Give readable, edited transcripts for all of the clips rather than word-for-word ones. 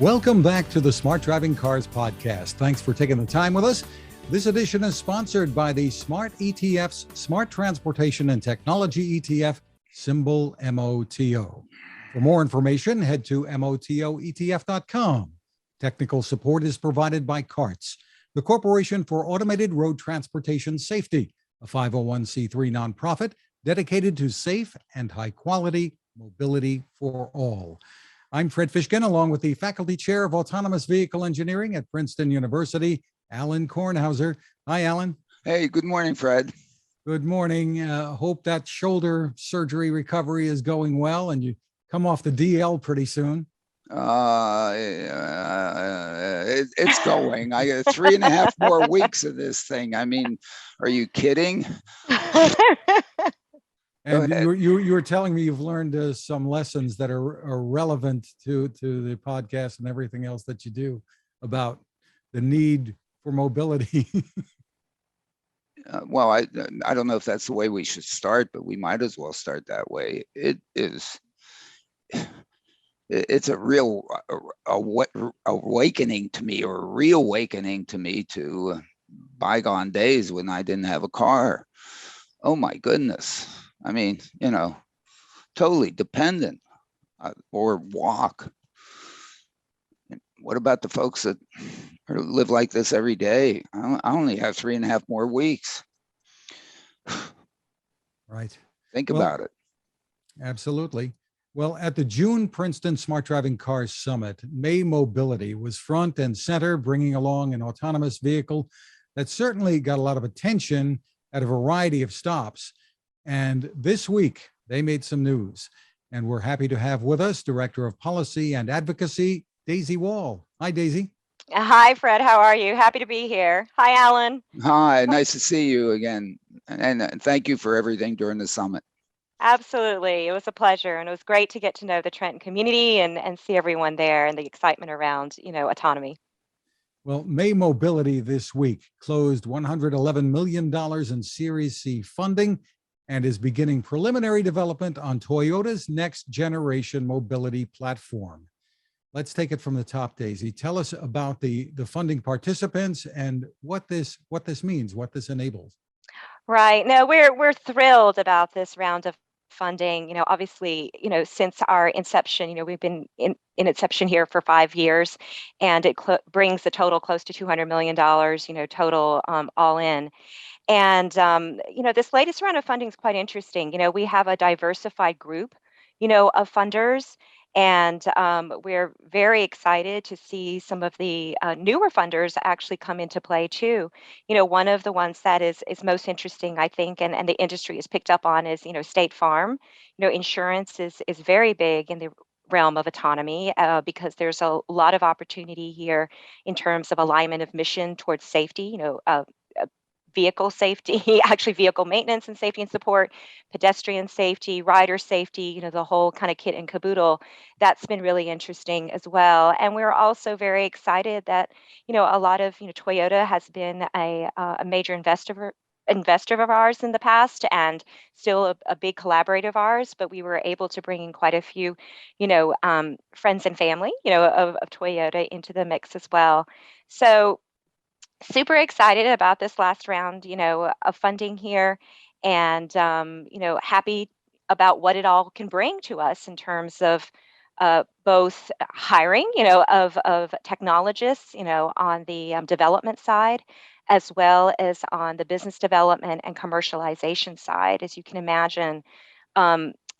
Welcome back to the Smart Driving Cars podcast. Thanks for taking the time with us. This edition is sponsored by the Smart ETF's Smart Transportation and Technology ETF, symbol MOTO. For more information, head to motoetf.com. Technical support is provided by CARTS, the Corporation for Automated Road Transportation Safety, a 501c3 nonprofit dedicated to safe and high-quality mobility for all. I'm Fred Fishkin, along with the Faculty Chair of Autonomous Vehicle Engineering at Princeton University, Alain Kornhauser. Hi, Alain. Hey, good morning, Fred. Good morning. Hope that shoulder surgery recovery is going well and you come off the DL pretty soon. It's going. I got 3.5 more weeks of this thing. I mean, are you kidding? And you were telling me you've learned some lessons that are relevant to the podcast and everything else that you do about the need for mobility. Well, I don't know if that's the way we should start, but we might as well start that way. It's a real awakening to me, or reawakening to me to bygone days when I didn't have a car. Oh my goodness. I mean, totally dependent, or walk. What about the folks that live like this every day? I only have 3.5 more weeks. Right. Think about it. Absolutely. Well, at the June Princeton Smart Driving Cars Summit, May Mobility was front and center, bringing along an autonomous vehicle that certainly got a lot of attention at a variety of stops. And this week, they made some news. And we're happy to have with us Director of Policy and Advocacy, Daisy Wall. Hi, Daisy. Hi, Fred. How are you? Happy to be here. Hi, Alan. Hi, nice to see you again. And thank you for everything during the summit. Absolutely. It was a pleasure. And it was great to get to know the Trenton community and see everyone there and the excitement around, autonomy. Well, May Mobility this week closed $111 million in Series C funding and is beginning preliminary development on Toyota's next generation mobility platform. Let's take it from the top, Daisy. Tell us about the funding participants and what this means, what this enables. Right. No, we're thrilled about this round of funding. Obviously, since our inception, we've been in inception here for 5 years, and it brings the total close to $200 million, total all in. And, this latest round of funding is quite interesting. We have a diversified group, of funders. And we're very excited to see some of the newer funders actually come into play too. One of the ones that is most interesting, I think, and the industry has picked up on is, State Farm. Insurance is very big in the realm of autonomy because there's a lot of opportunity here in terms of alignment of mission towards safety, vehicle safety, actually vehicle maintenance and safety and support, pedestrian safety, rider safety, the whole kind of kit and caboodle. That's been really interesting as well. And we're also very excited that, a lot of, Toyota has been a major investor of ours in the past, and still a big collaborator of ours, but we were able to bring in quite a few, friends and family, of Toyota into the mix as well. So super excited about this last round, of funding here, and happy about what it all can bring to us in terms of both hiring, of technologists, on the development side, as well as on the business development and commercialization side. As you can imagine,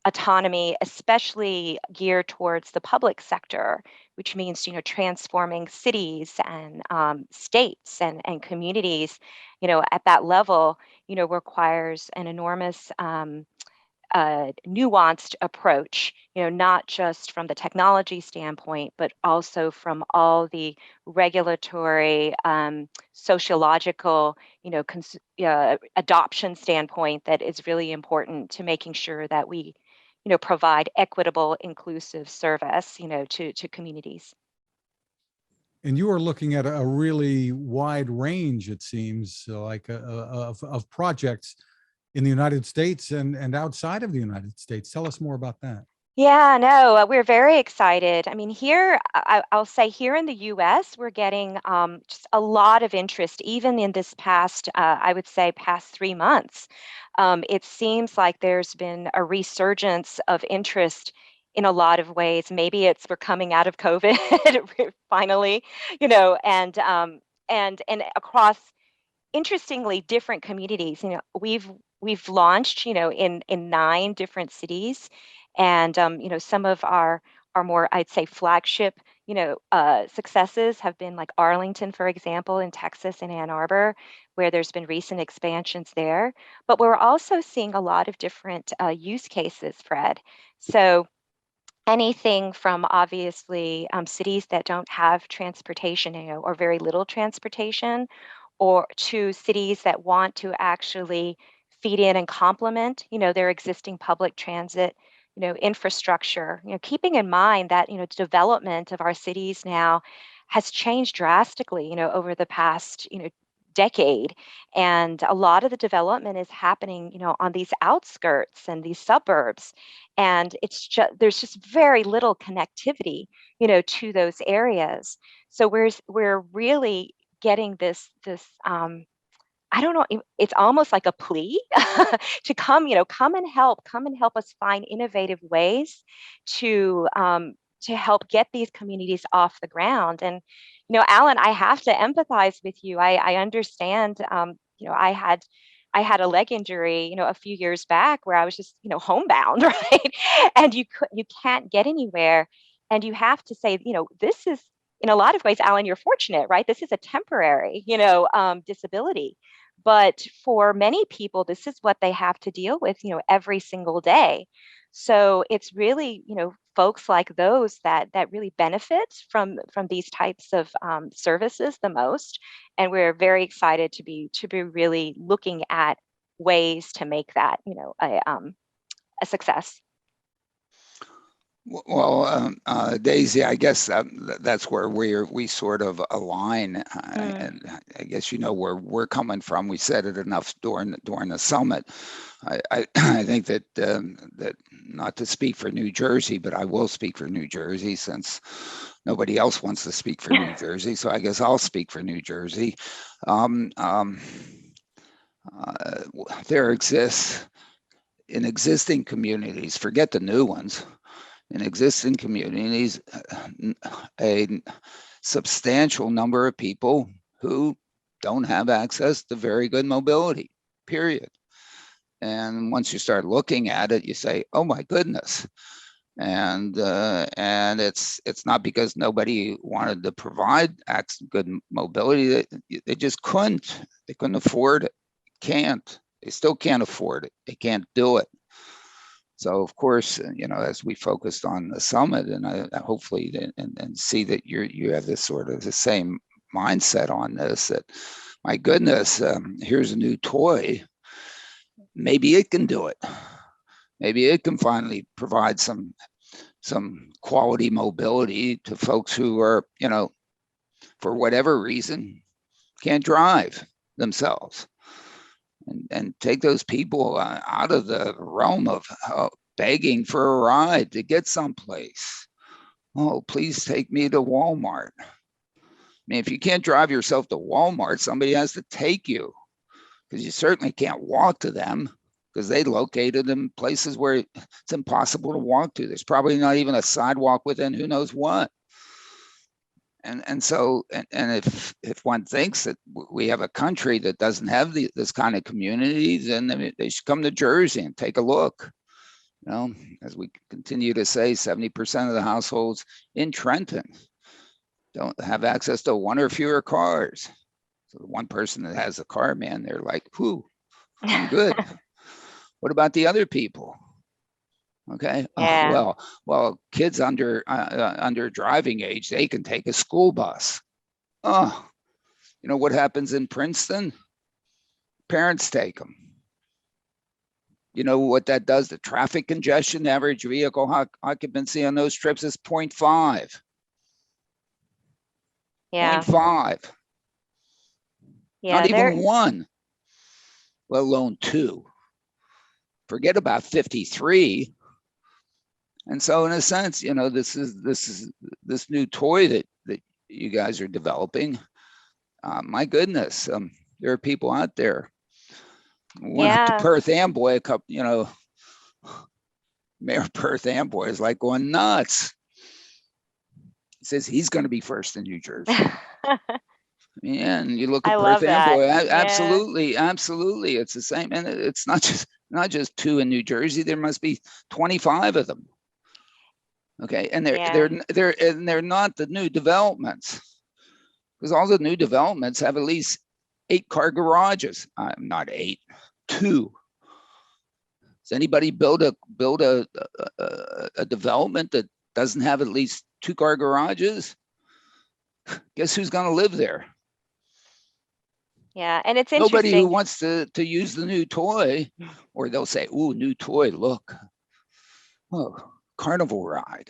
autonomy, especially geared towards the public sector, which means, transforming cities and states and communities, at that level, requires an enormous nuanced approach, not just from the technology standpoint, but also from all the regulatory, sociological, adoption standpoint that is really important to making sure that we, provide equitable, inclusive service, to communities. And you are looking at a really wide range, it seems, of projects in the United States and outside of the United States. Tell us more about that. Yeah, no, we're very excited. I mean, here, I'll say here in the US, we're getting just a lot of interest, even in this past, I would say, past 3 months. It seems like there's been a resurgence of interest in a lot of ways. Maybe it's we're coming out of COVID finally, and across interestingly different communities. We've launched, in 9 different cities, and some of our more, I'd say, flagship, successes have been like Arlington, for example, in Texas and Ann Arbor, where there's been recent expansions there. But we're also seeing a lot of different use cases, Fred. So anything from obviously cities that don't have transportation, or very little transportation, or to cities that want to actually feed in and complement, their existing public transit, infrastructure. Keeping in mind that, development of our cities now has changed drastically, over the past, decade. And a lot of the development is happening, on these outskirts and these suburbs. And there's just very little connectivity, to those areas. So we're really getting this I don't know, it's almost like a plea to come and help us find innovative ways to help get these communities off the ground. And Alan, I have to empathize with you. I understand. I had a leg injury, a few years back, where I was just, homebound, right? And you can't get anywhere, and you have to say, this is, in a lot of ways, Alan, you're fortunate, right? This is a temporary, disability. But for many people, this is what they have to deal with, every single day. So it's really, folks like those that really benefit from these types of services the most. And we're very excited to be really looking at ways to make that, a success. Well, Daisy, I guess that's where we sort of align, and I guess where we're coming from. We said it enough during the summit. I think that that, not to speak for New Jersey, but I will speak for New Jersey, since nobody else wants to speak for New Jersey. So I guess I'll speak for New Jersey. There exists in existing communities. Forget the new ones. In existing communities, a substantial number of people who don't have access to very good mobility, period. And once you start looking at it, you say, oh my goodness. And it's not because nobody wanted to provide good mobility. They just couldn't. They couldn't afford it. Can't. They still can't afford it. They can't do it. So of course, as we focused on the summit, and hopefully and see that you have this sort of the same mindset on this, that my goodness, here's a new toy. Maybe it can do it. Maybe it can finally provide some quality mobility to folks who are, for whatever reason, can't drive themselves. And take those people out of the realm of begging for a ride to get someplace. Oh, please take me to Walmart. I mean, if you can't drive yourself to Walmart, somebody has to take you, because you certainly can't walk to them, because they located in places where it's impossible to walk to. There's probably not even a sidewalk within who knows what. And so if one thinks that we have a country that doesn't have this kind of community, then they should come to Jersey and take a look. As we continue to say, 70% of the households in Trenton don't have access to one or fewer cars. So the one person that has a car, man, they're like, whew, I'm good. What about the other people? Okay. Yeah. Well, kids under driving age, they can take a school bus. Oh, you know what happens in Princeton? Parents take them. You know what that does? The traffic congestion, average vehicle occupancy on those trips is 0.5. Yeah. 0.5. Yeah. Not even one, let alone two. Forget about 53. And so in a sense, you know, this new toy that you guys are developing. My goodness, there are people out there. Went up to Perth Amboy a couple, you know, Mayor Perth Amboy is like going nuts. He says he's going to be first in New Jersey. Yeah, and you look at Perth Amboy, absolutely, absolutely, it's the same, and it's not just 2 in New Jersey. There must be 25 of them. Okay, and they're not the new developments, because all the new developments have at least 8-car garages. Not 8, 2. Does anybody build a development that doesn't have at least 2-car garages? Guess who's going to live there? Yeah, and it's interesting. Nobody who wants to use the new toy, or they'll say, "Ooh, new toy! Look, oh, carnival ride."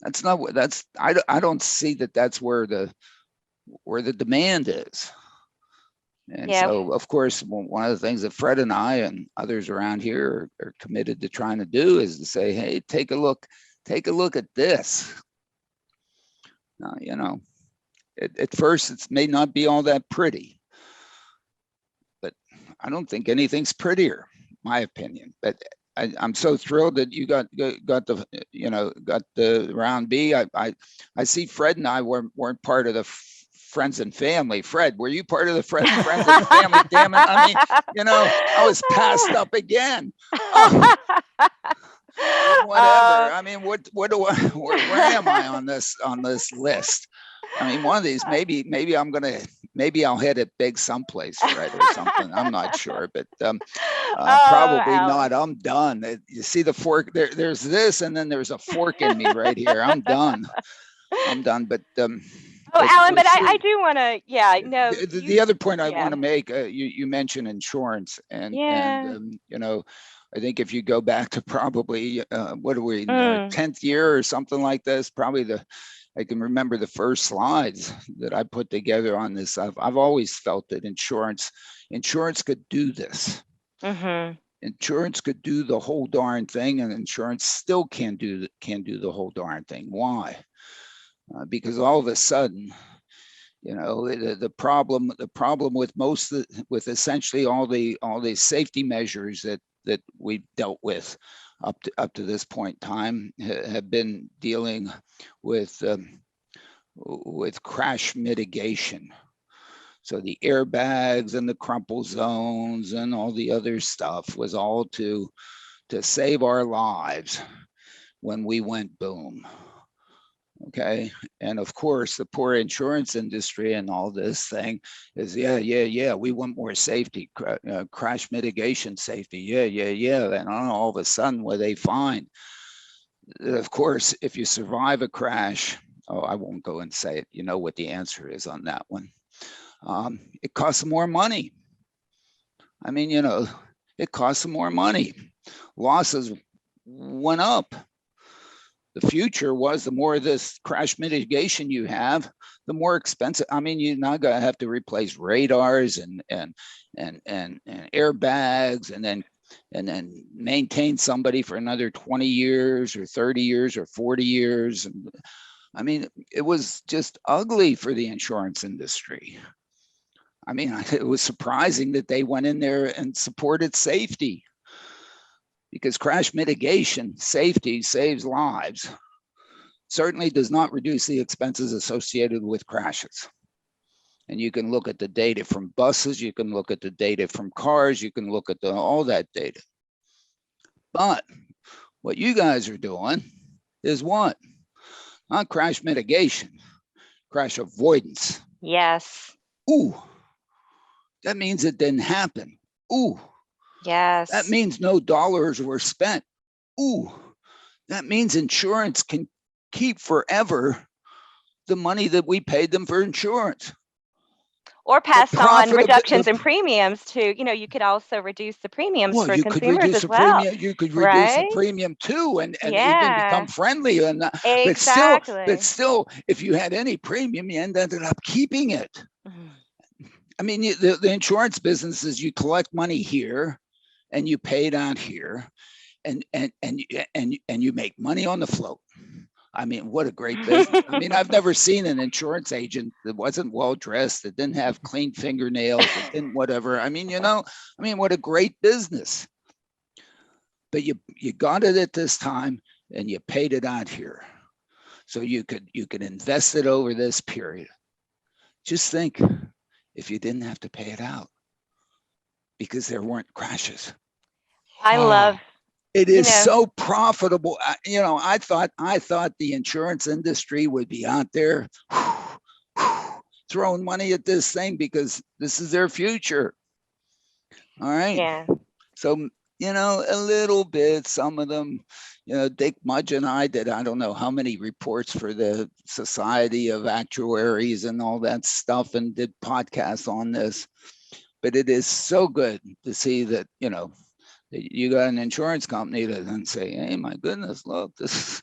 That's not what. That's I don't see that. That's where the demand is. And so, of course, one of the things that Fred and I and others around here are committed to trying to do is to say, "Hey, take a look at this." Now, you know, at first it may not be all that pretty, but I don't think anything's prettier, my opinion. But I'm so thrilled that you got the round B. I see Fred and I weren't part of the friends and family. Fred, were you part of the friends and family? Damn it! I mean, you know, I was passed up again. Oh. Whatever. I mean, what do I? Where am I on this list? I mean, one of these, maybe I'll hit it big someplace, Fred, or something. I'm not sure, but probably not. I'm done. You see the fork there? There's this, and then there's a fork in me right here. I'm done. But Alan, but I do want to, the other point I want to make, you mentioned insurance, and you know, I think if you go back to probably what are we, 10th year or something like this, probably I can remember the first slides that I put together on this. I've always felt that insurance could do this. Mm-hmm. Insurance could do the whole darn thing, and insurance still can't do the whole darn thing. Why? Because all of a sudden, you know, the problem with essentially all the safety measures that we've dealt with up to this point in time have been dealing with crash mitigation. So the airbags and the crumple zones and all the other stuff was all to save our lives when we went boom. Okay, and of course the poor insurance industry and all this thing is we want more safety, crash mitigation safety, and all of a sudden what they find, of course, if you survive a crash, I won't go and say it, you know what the answer is on that one. It costs more money. I mean, you know, it costs more money. Losses went up. The future was the more of this crash mitigation you have, the more expensive. I mean, you're not going to have to replace radars and airbags and then maintain somebody for another 20 years or 30 years or 40 years. And I mean, it was just ugly for the insurance industry. I mean, it was surprising that they went in there and supported safety, because crash mitigation, safety saves lives. Certainly does not reduce the expenses associated with crashes. And you can look at the data from buses, you can look at the data from cars, you can look at all that data. But what you guys are doing is what? Not crash mitigation, crash avoidance. Yes. Ooh, that means it didn't happen. Ooh. Yes. That means no dollars were spent. Ooh, that means insurance can keep forever the money that we paid them for insurance. Or pass on reductions in premiums too. You know, you could also reduce the premiums for consumers as well. You could reduce the premium too, and even become friendly. And exactly. But still, if you had any premium, you ended up keeping it. Mm-hmm. I mean, the insurance business is you collect money here, and you pay it out here, and you make money on the float. I mean, what a great business. I mean, I've never seen an insurance agent that wasn't well dressed, that didn't have clean fingernails, that didn't whatever. I mean, what a great business. But you got it at this time and you paid it out here. So you could invest it over this period. Just think if you didn't have to pay it out because there weren't crashes. I love it is so profitable. I thought the insurance industry would be out there throwing money at this thing because this is their future. All right. Yeah. So, a little bit, some of them, Dick Mudge and I did, I don't know how many reports for the Society of Actuaries and all that stuff, and did podcasts on this. But it is so good to see that, you got an insurance company that then say, hey, my goodness, look, this is,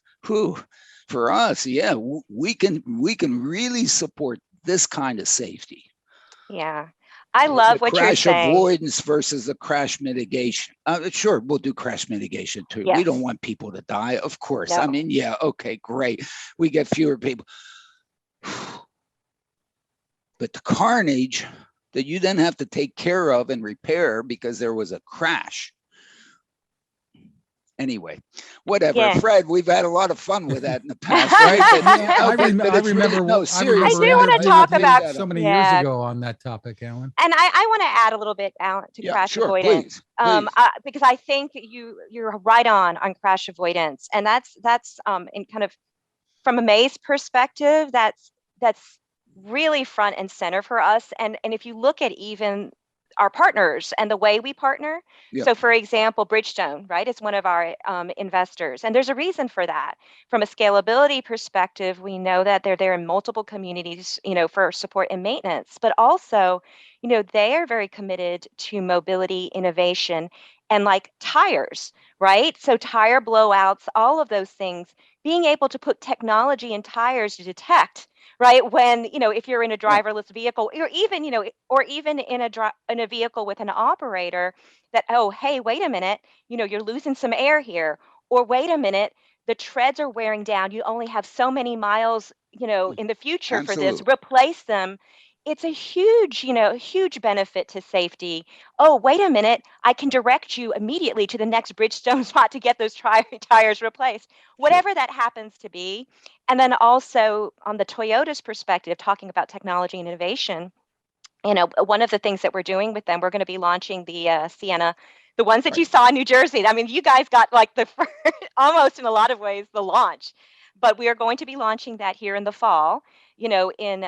for us, yeah, we can really support this kind of safety. Yeah. I love what you're saying. Crash avoidance versus the crash mitigation. Sure, we'll do crash mitigation too. Yes. We don't want people to die, of course. No. I mean, yeah, okay, great. We get fewer people. But the carnage that you then have to take care of and repair because there was a crash. Anyway, whatever. Yeah. Fred, we've had a lot of fun with that in the past, right? But, I remember. No, seriously. I do want to talk about so many years ago on that topic, Alan. And I want to add a little bit, Alan, to crash avoidance. Please. Because I think you're right on crash avoidance, and that's in kind of from a Maze perspective, that's really front and center for us. And if you look at even our partners and the way we partner. Yeah. So for example, Bridgestone, right, is one of our investors. And there's a reason for that. From a scalability perspective, we know that they're there in multiple communities, for support and maintenance, but also, they are very committed to mobility, innovation, and like tires, right? So tire blowouts, all of those things, being able to put technology in tires to detect, right, when if you're in a driverless vehicle, or even in a vehicle with an operator, that, oh, hey, wait a minute, you're losing some air here, or wait a minute, the treads are wearing down, you only have so many miles in the future. Absolutely. For this, replace them. It's a huge benefit to safety. Oh, wait a minute, I can direct you immediately to the next Bridgestone spot to get those tires replaced, whatever that happens to be. And then also on the Toyota's perspective, talking about technology and innovation, one of the things that we're doing with them, we're going to be launching the Sienna, the ones that you saw in New Jersey. I mean, you guys got like the first, almost in a lot of ways, the launch, but we are going to be launching that here in the fall, in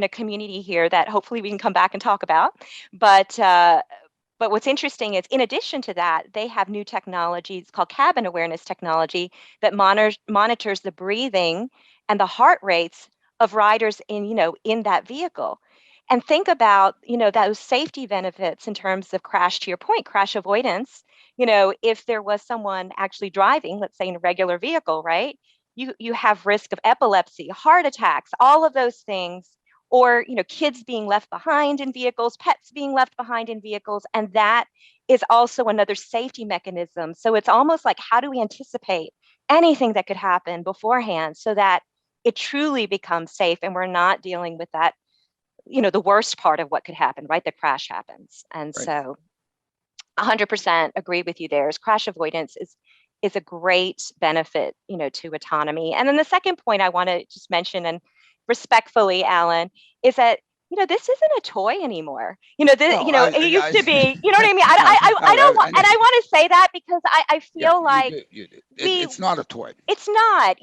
a community here that hopefully we can come back and talk about. But what's interesting is, in addition to that, they have new technologies called cabin awareness technology that monitors the breathing and the heart rates of riders in that vehicle. And think about, those safety benefits in terms of crash, to your point, crash avoidance. If there was someone actually driving, let's say in a regular vehicle, right? You have risk of epilepsy, heart attacks, all of those things, or, kids being left behind in vehicles, pets being left behind in vehicles. And that is also another safety mechanism. So it's almost like, how do we anticipate anything that could happen beforehand so that it truly becomes safe and we're not dealing with that, the worst part of what could happen, right? The crash happens. And so 100% agree with you there. Crash avoidance is a great benefit, to autonomy. And then the second point I want to just mention, and respectfully, Alan, is that, this isn't a toy anymore. It used to be, you know what I mean? I don't want, and I want to say that because I feel like it's not a toy. It's not,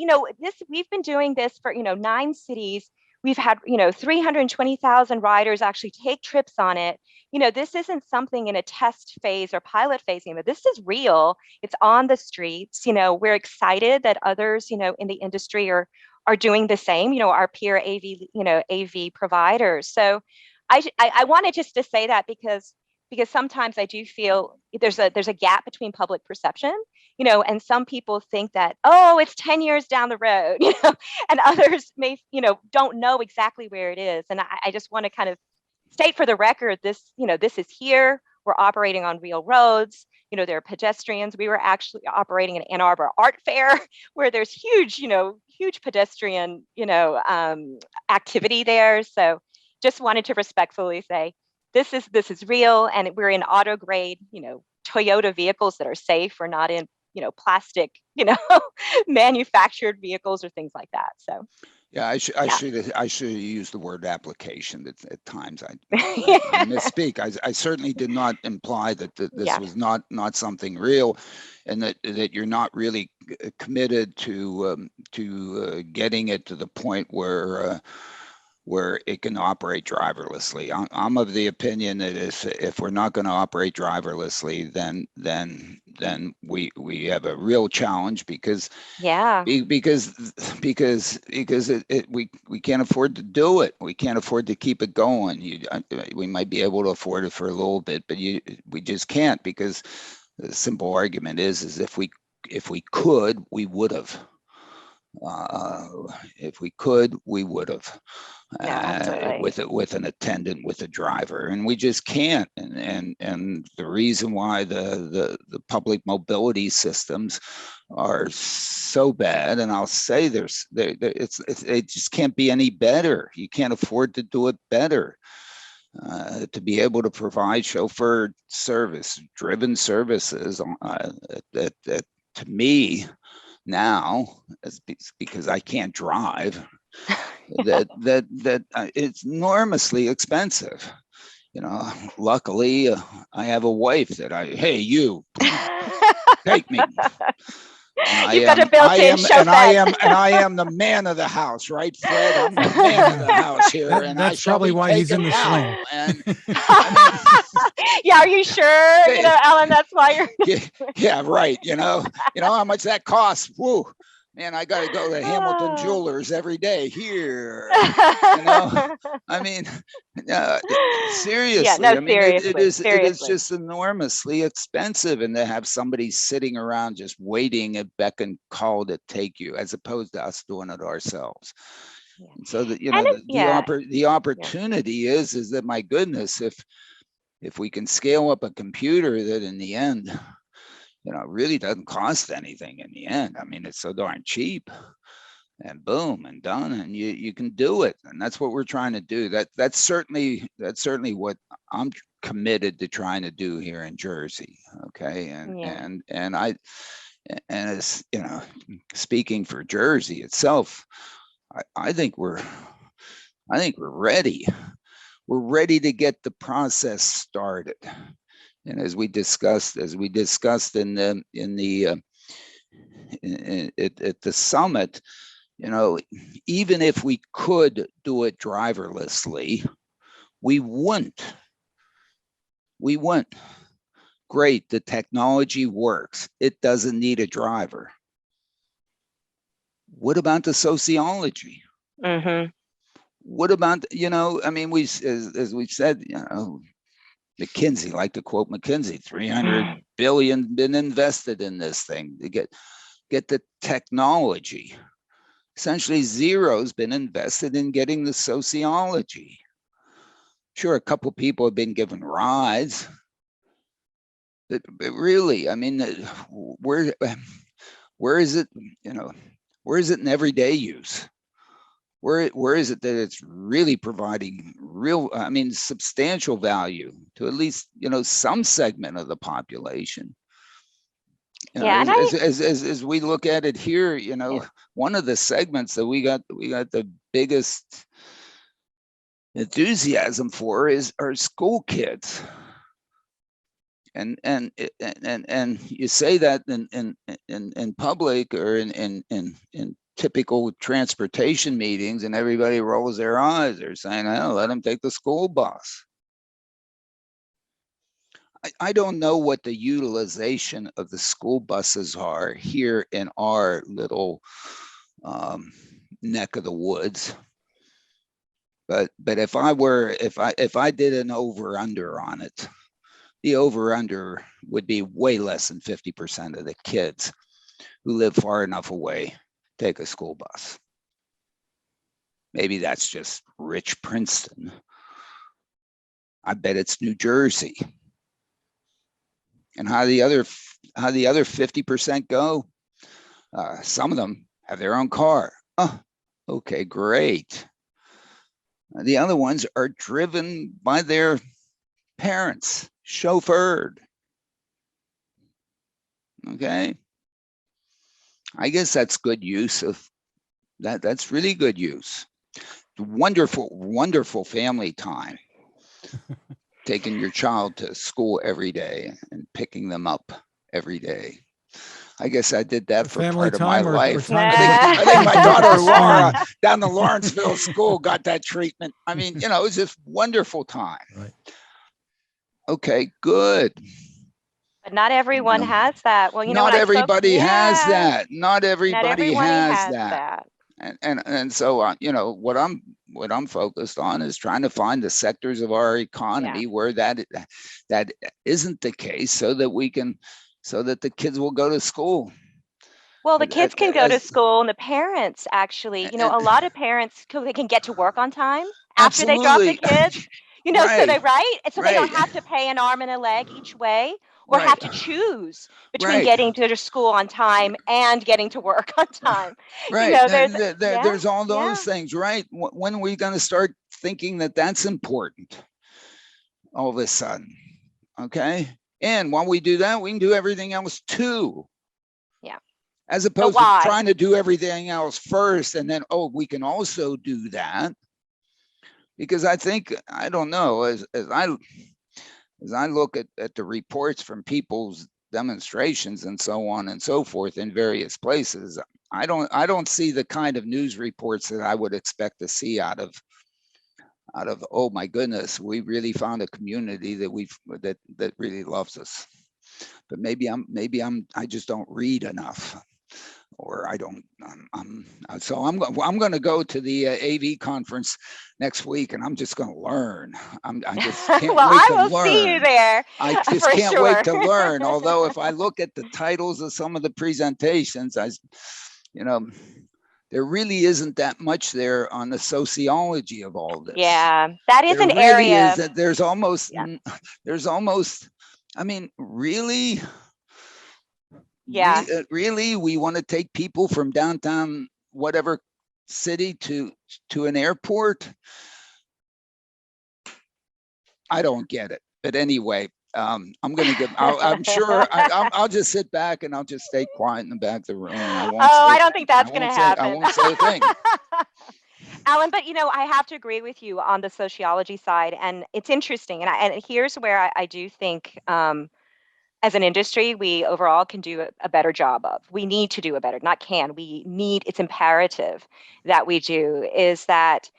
we've been doing this for, 9 cities. We've had, 320,000 riders actually take trips on it. This isn't something in a test phase or pilot phase. This is real. It's on the streets. We're excited that others, in the industry are doing the same, our peer AV providers. So I wanted just to say that because sometimes I do feel there's a gap between public perception, and some people think that, oh, it's 10 years down the road, and others may, don't know exactly where it is. And I just want to kind of state for the record, this is here. We're operating on real roads. there are pedestrians. We were actually operating an Ann Arbor art fair where there's huge, huge pedestrian, activity there. So just wanted to respectfully say, this is real, and we're in auto grade, Toyota vehicles that are safe. We're not in, plastic, manufactured vehicles or things like that. So yeah, I should have used the word application. At times I misspeak. I certainly did not imply that this was not something real, and that you're not really committed to getting it to the point where it can operate driverlessly. I'm of the opinion that if we're not going to operate driverlessly, then we have a real challenge, because we can't afford to do it. We can't afford to keep it going. We might be able to afford it for a little bit, but we just can't, because the simple argument is if we could, we would have. If we could, we would have. With an attendant, with a driver, and we just can't. And the reason why the public mobility systems are so bad, and I'll say it just can't be any better. You can't afford to do it better. To be able to provide chauffeur service, driven services that to me now, because I can't drive, that it's enormously expensive. Luckily I have a wife that hey, you take me. And You've got a built-in chauffeur. I am the man of the house, right, Fred? I'm the man of the house here, and that's probably why he's in the sling. And yeah, are you sure? Alan, that's why you're. Yeah, right. You know how much that costs. Woo. Man, I got to go to Hamilton Jewelers every day here. Seriously. Yeah, no, seriously. It is just enormously expensive, and to have somebody sitting around just waiting at beck and call to take you, as opposed to us doing it ourselves. Yeah. And so that the opportunity is that, my goodness, if we can scale up a computer that in the end, really doesn't cost anything in the end. I mean, it's so darn cheap, and boom, and done, and you can do it. And that's what we're trying to do. That's certainly what I'm committed to trying to do here in Jersey. Okay. And as speaking for Jersey itself, I think we're ready. We're ready to get the process started. And as we discussed at the summit, even if we could do it driverlessly, we wouldn't. Great, the technology works. It doesn't need a driver. What about the sociology? Mm-hmm. What about, as we've said, McKinsey, like to quote McKinsey, 300 billion been invested in this thing to get the technology. Essentially, zero's been invested in getting the sociology. Sure, a couple of people have been given rides, but really, where is it? Where is it in everyday use? Where is it that it's really providing substantial value to at least, some segment of the population? As we look at it here, one of the segments that we got the biggest enthusiasm for are school kids. And you say that in public or in typical transportation meetings, and everybody rolls their eyes. They're saying, "Oh, let them take the school bus." I don't know what the utilization of the school buses are here in our little neck of the woods, but if I did an over under on it, the over under would be way less than 50% of the kids who live far enough away take a school bus. Maybe that's just rich Princeton. I bet it's New Jersey. And how the other 50% go? Some of them have their own car. Oh, okay, great. The other ones are driven by their parents, chauffeured. Okay. I guess that's good use of that. That's really good use. Wonderful, wonderful family time. Taking your child to school every day and picking them up every day. I guess I did that for part of my life. I think my daughter Laura down the Lawrenceville school got that treatment. I mean, it was just wonderful time. Right. Okay, good. But not everyone has that. Well, not everybody has that. Not everybody has that. And so what I'm focused on is trying to find the sectors of our economy where that isn't the case, so that the kids will go to school. Well, the kids can go to school, and the parents actually, a lot of parents they can get to work on time after they drop the kids. So they they don't have to pay an arm and a leg each way, or have to choose between getting to school on time and getting to work on time. Right. There's all those things, right? When are we going to start thinking that that's important all of a sudden? Okay. And while we do that, we can do everything else too. Yeah. As opposed to trying to do everything else first and then, we can also do that. Because I don't know, as I look at the reports from people's demonstrations and so on and so forth in various places, I don't see the kind of news reports that I would expect to see out of, oh my goodness, we really found a community that that really loves us. But maybe I just don't read enough, or I don't. So I'm going to go to the AV conference next week, and I'm just going to learn. I just can't well, wait I to will learn. see you there. I just can't wait to learn. Although if I look at the titles of some of the presentations, there really isn't that much there on the sociology of all this. Yeah, that is there an really area. Is that there's almost, I mean, really. Yeah. We want to take people from downtown whatever city to an airport. I don't get it. But anyway, I'm going to give. I'm sure I'll just sit back and I'll just stay quiet in the back of the room. I don't think that's going to happen. I won't say a thing. Alan, but I have to agree with you on the sociology side, and it's interesting. And here's where I do think, as an industry, we overall can do a better job of. We need to do a better, not can, we need, it's imperative that we do, is that,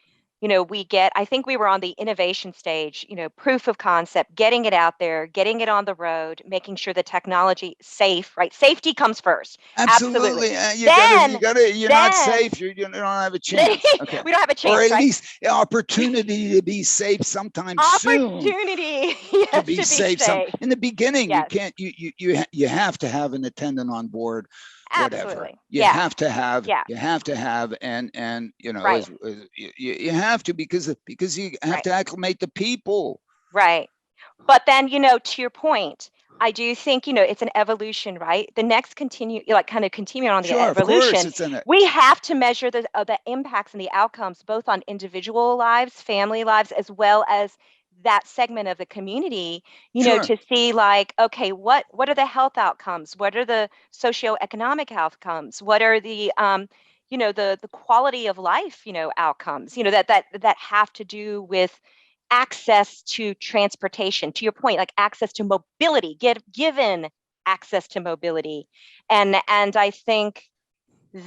I think we were on the innovation stage, proof of concept, getting it out there, getting it on the road, making sure the technology safe, right? Safety comes first. Absolutely. You're not safe. You don't have a chance. Okay. We don't have a chance, or at right? least opportunity to be safe sometime soon. Opportunity to be safe. In the beginning, yes. You can't. You have to have an attendant on board. Whatever. Absolutely. You have to have. Yeah. You have to have, and right. You have to, because you have to acclimate the people. Right. But then, to your point, I do think, it's an evolution, right? The next continue on the evolution. Of course, we have to measure the impacts and the outcomes, both on individual lives, family lives, as well as that segment of the community, to see okay, what are the health outcomes? What are the socioeconomic outcomes? What are the, the quality of life, outcomes, that have to do with access to transportation, to your point, like access to mobility, given access to mobility. And I think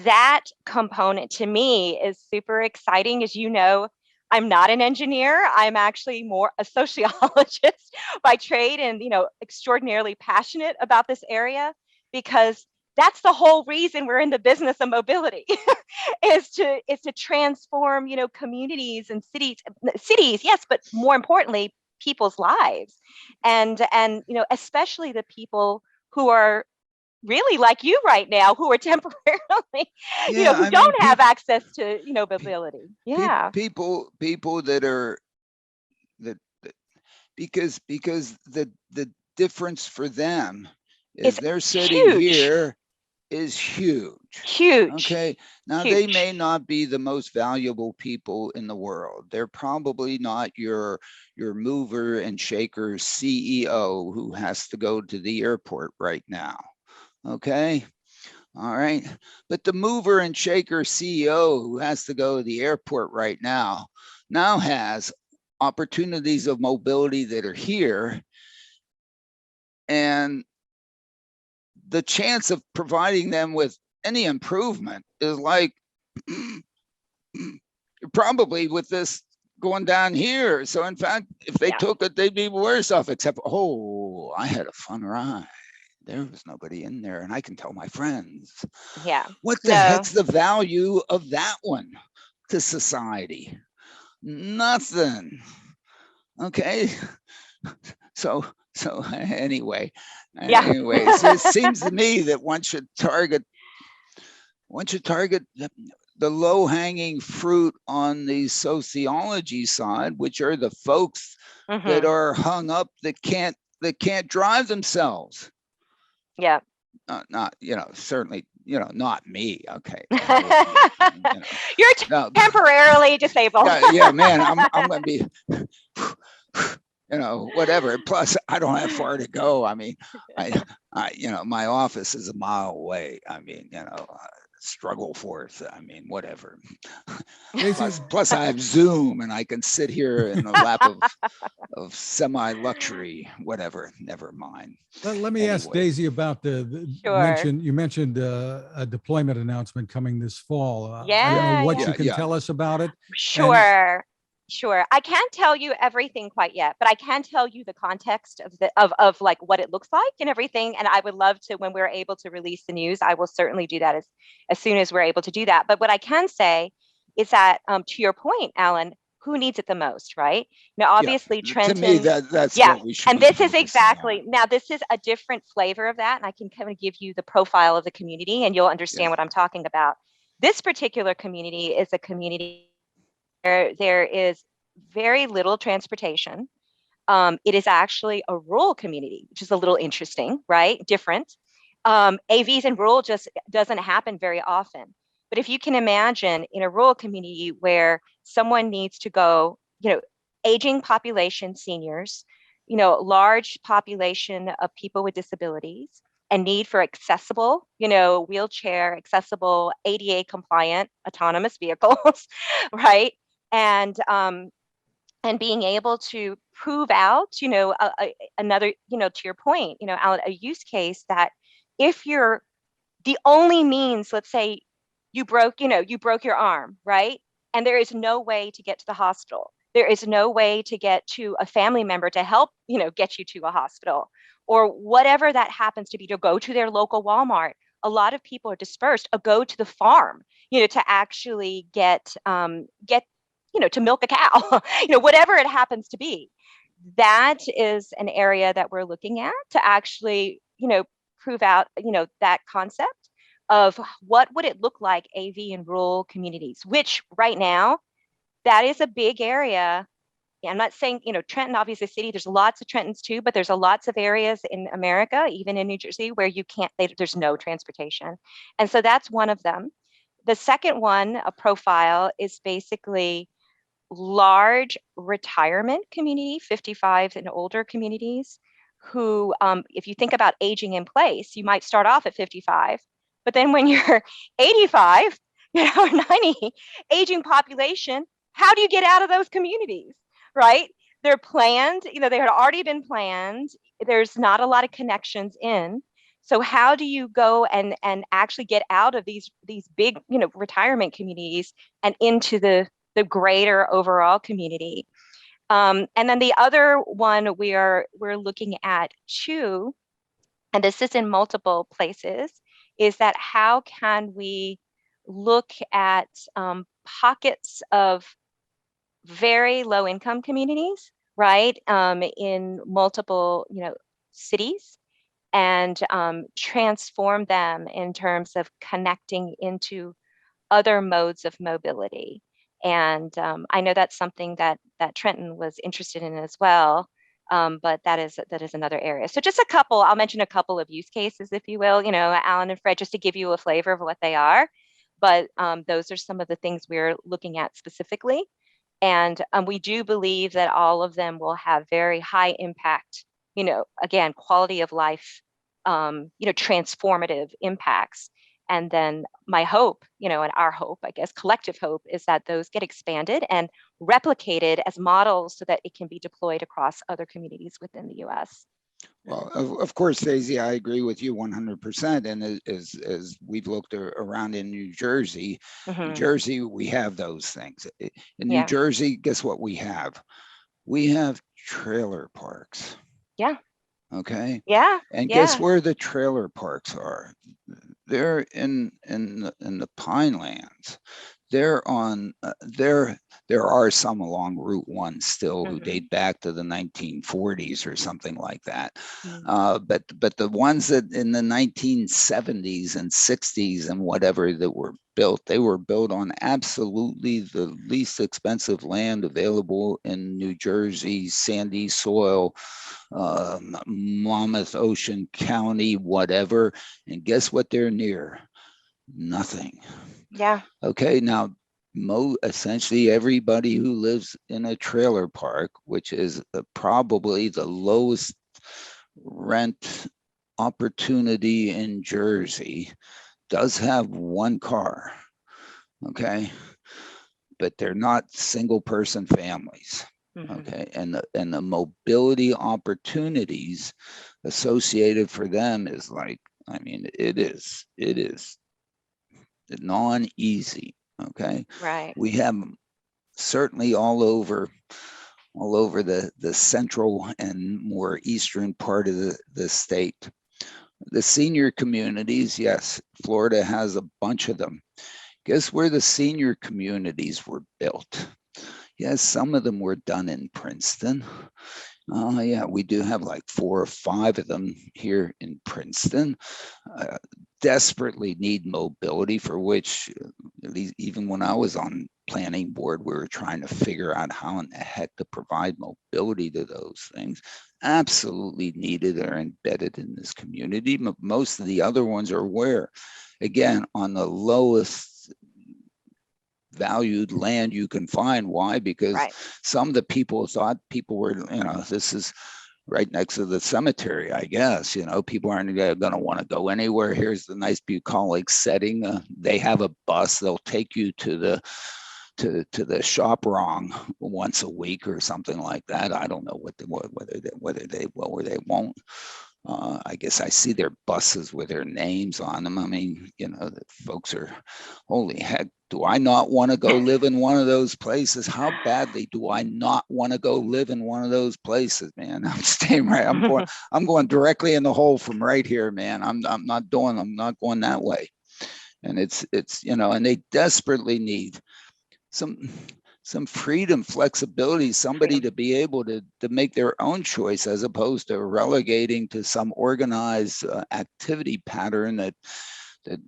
that component to me is super exciting. As you know, I'm not an engineer. I'm actually more a sociologist by trade, and, extraordinarily passionate about this area, because that's the whole reason we're in the business of mobility is to transform, communities and cities, yes, but more importantly, people's lives. And especially the people who are really like you right now, who are temporarily, who don't have access to, mobility. Yeah. People that are, that because the difference for them is It's their city huge. here is huge. Huge. Okay. Now huge. they may not be the most valuable people in the world. They're probably not your mover and shaker CEO who has to go to the airport right now. Okay. All right. But the mover and shaker CEO who has to go to the airport right now has opportunities of mobility that are here. And the chance of providing them with any improvement is like probably with this going down here. So in fact, if they took it, they'd be worse off, except, oh, I had a fun ride. There was nobody in there and I can tell my friends. Yeah. What the heck's the value of that one to society? Nothing. Okay. So anyway, anyways, it seems to me that one should target the low-hanging fruit on the sociology side, which are the folks that are hung up that can't drive themselves. Yeah. Not certainly not me. Okay. You're temporarily disabled. Yeah, man, I'm going to be whatever. Plus, I don't have far to go. I mean, I my office is a mile away. I mean, struggle forth. I mean, whatever. Plus, I have Zoom, and I can sit here in the lap of semi-luxury. Whatever. Never mind. Let me ask Daisy about you mentioned a deployment announcement coming this fall. I don't know what you can tell us about it. Sure. I can't tell you everything quite yet, but I can tell you the context of like what it looks like and everything. And I would love to, when we're able to release the news, I will certainly do that as soon as we're able to do that. But what I can say is that, to your point, Alan, who needs it the most, right? Now, obviously, Trenton. To me, that's what we should. And this is exactly now. This is a different flavor of that, and I can kind of give you the profile of the community, and you'll understand what I'm talking about. This particular community is a community there is very little transportation. It is actually a rural community, which is a little interesting, right? Different. AVs in rural just doesn't happen very often. But if you can imagine in a rural community where someone needs to go, aging population, seniors, large population of people with disabilities, and need for accessible, wheelchair accessible, ADA compliant, autonomous vehicles, right? And being able to prove out, another, to your point, Alan, a use case that if you're the only means, let's say you broke your arm, right? And there is no way to get to the hospital. There is no way to get to a family member to help, get you to a hospital, or whatever that happens to be, to go to their local Walmart. A lot of people are dispersed, or go to the farm, to actually get to milk a cow, whatever it happens to be. That is an area that we're looking at to actually, prove out, that concept of what would it look like AV in rural communities, which right now, that is a big area. I'm not saying, Trenton, obviously city, there's lots of Trentons too, but there's lots of areas in America, even in New Jersey, where there's no transportation. And so that's one of them. The second one, a profile, is basically large retirement community, 55 and older communities, who, if you think about aging in place, you might start off at 55, but then when you're 85, or 90, aging population, how do you get out of those communities, right? They're planned, they had already been planned. There's not a lot of connections in. So how do you go and actually get out of these big, retirement communities and into the greater overall community? And then the other one we're looking at too, and this is in multiple places, is that how can we look at pockets of very low income communities, right, in multiple cities, and transform them in terms of connecting into other modes of mobility. And I know that's something that Trenton was interested in as well. But that is another area. So just a couple, I'll mention a couple of use cases, if you will, Alan and Fred, just to give you a flavor of what they are. But those are some of the things we're looking at specifically. And we do believe that all of them will have very high impact, again, quality of life, transformative impacts. And then my hope, and our hope, I guess, collective hope, is that those get expanded and replicated as models so that it can be deployed across other communities within the US. Well, of course, Daisy, I agree with you 100%. And as we've looked around in New Jersey, we have those things. In New Jersey, guess what we have? We have trailer parks. Yeah. Okay. Yeah. And guess where the trailer parks are? They're in the Pinelands. They're on there are some along Route 1 still who date back to the 1940s or something like that. But the ones that in the 1970s and 60s and whatever that were built, they were built on absolutely the least expensive land available in New Jersey, sandy soil, Monmouth, Ocean County, whatever. And guess what they're near? Nothing. Yeah. Okay, now essentially everybody who lives in a trailer park, which is probably the lowest rent opportunity in Jersey, does have one car. Okay, but they're not single person families. Okay, and the mobility opportunities associated for them is like, I mean, it is non-easy. Okay, right. We have certainly all over the central and more eastern part of the state. The senior communities, yes, Florida has a bunch of them. Guess where the senior communities were built? Yes, some of them were done in Princeton. Yeah, we do have like 4 or 5 of them here in Princeton. Desperately need mobility, for which even when I was on planning board, we were trying to figure out how in the heck to provide mobility to those things. Absolutely needed or embedded in this community. Most of the other ones are where, again, on the lowest valued land you can find. Why? Because some of the people thought people were, this is right next to the cemetery, I guess. People aren't going to want to go anywhere. Here's the nice bucolic setting. They have a bus. They'll take you to the shop wrong once a week or something like that. I don't know whether they will or they won't. I guess I see their buses with their names on them. I mean, the folks are, holy heck, do I not want to go live in one of those places? How badly do I not want to go live in one of those places, man? I'm staying right. I'm going directly in the hole from right here, man. I'm not going that way. And it's and they desperately need some freedom, flexibility, somebody to be able to make their own choice, as opposed to relegating to some organized activity pattern that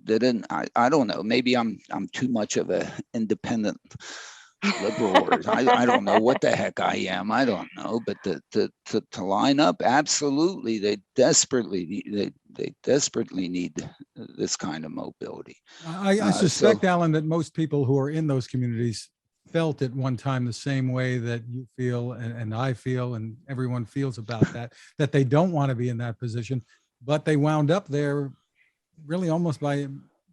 didn't. I don't know. Maybe I'm too much of an independent liberal, or I don't know what the heck I am. I don't know. But to line up, absolutely, they desperately need this kind of mobility. I suspect, Alan, that most people who are in those communities felt at one time the same way that you feel and I feel and everyone feels about that they don't want to be in that position, but they wound up there really almost by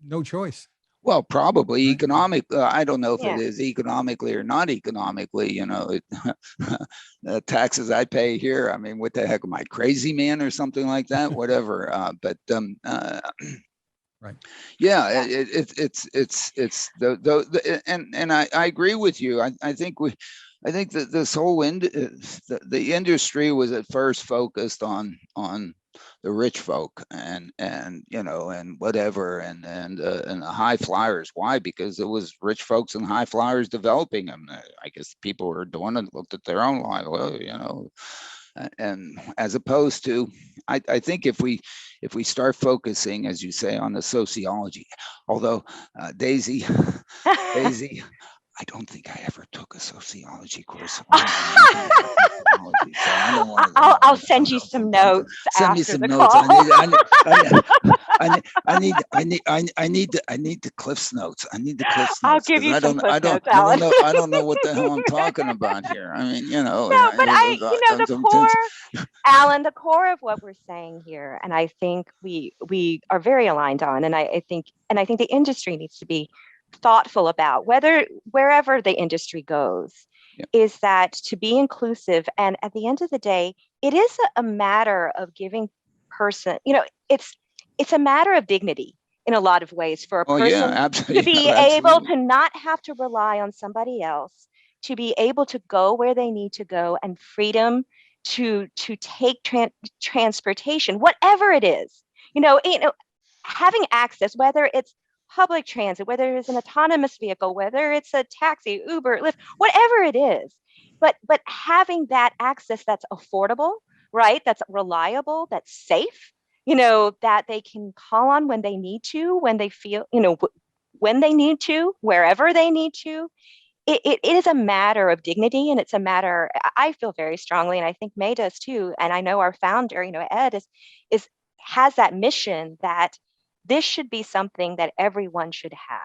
no choice. Well, probably economic. I don't know if it is economically or not economically. The taxes I pay here. I mean, what the heck am I, crazy, man, or something like that? Whatever. Right. Yeah, it's the and I agree with you. I think that this whole the industry was at first focused on the rich folk and whatever and the high flyers. Why? Because it was rich folks and high flyers developing them. I guess people were doing it, looked at their own life, and as opposed to, I think if we start focusing, as you say, on the sociology, although Daisy, I don't think I ever took a sociology course on technology, so I don't want to. I'll send you some notes Send me after some the notes. call. I need the Cliff's notes. I need the Cliff's I'll notes give because you some Cliff notes, I Alan. don't know. I don't know what the hell I'm talking about here. I mean, you know. No, but the core, Alan, the core of what we're saying here, and I think we are very aligned on, and I think the industry needs to be thoughtful about wherever the industry goes, Yeah. is that to be inclusive. And at the end of the day, it is a matter of giving person, it's a matter of dignity in a lot of ways for a person absolutely. to be able to not have to rely on somebody else, to be able to go where they need to go, and freedom to take transportation, whatever it is, having access, whether it's public transit, whether it's an autonomous vehicle, whether it's a taxi, Uber, Lyft, whatever it is, but having that access that's affordable, right? That's reliable, that's safe, that they can call on when they need to, when they feel, when they need to, wherever they need to. It is a matter of dignity, and it's a matter, I feel very strongly, and I think May does too. And I know our founder, Ed, is has that mission that this should be something that everyone should have.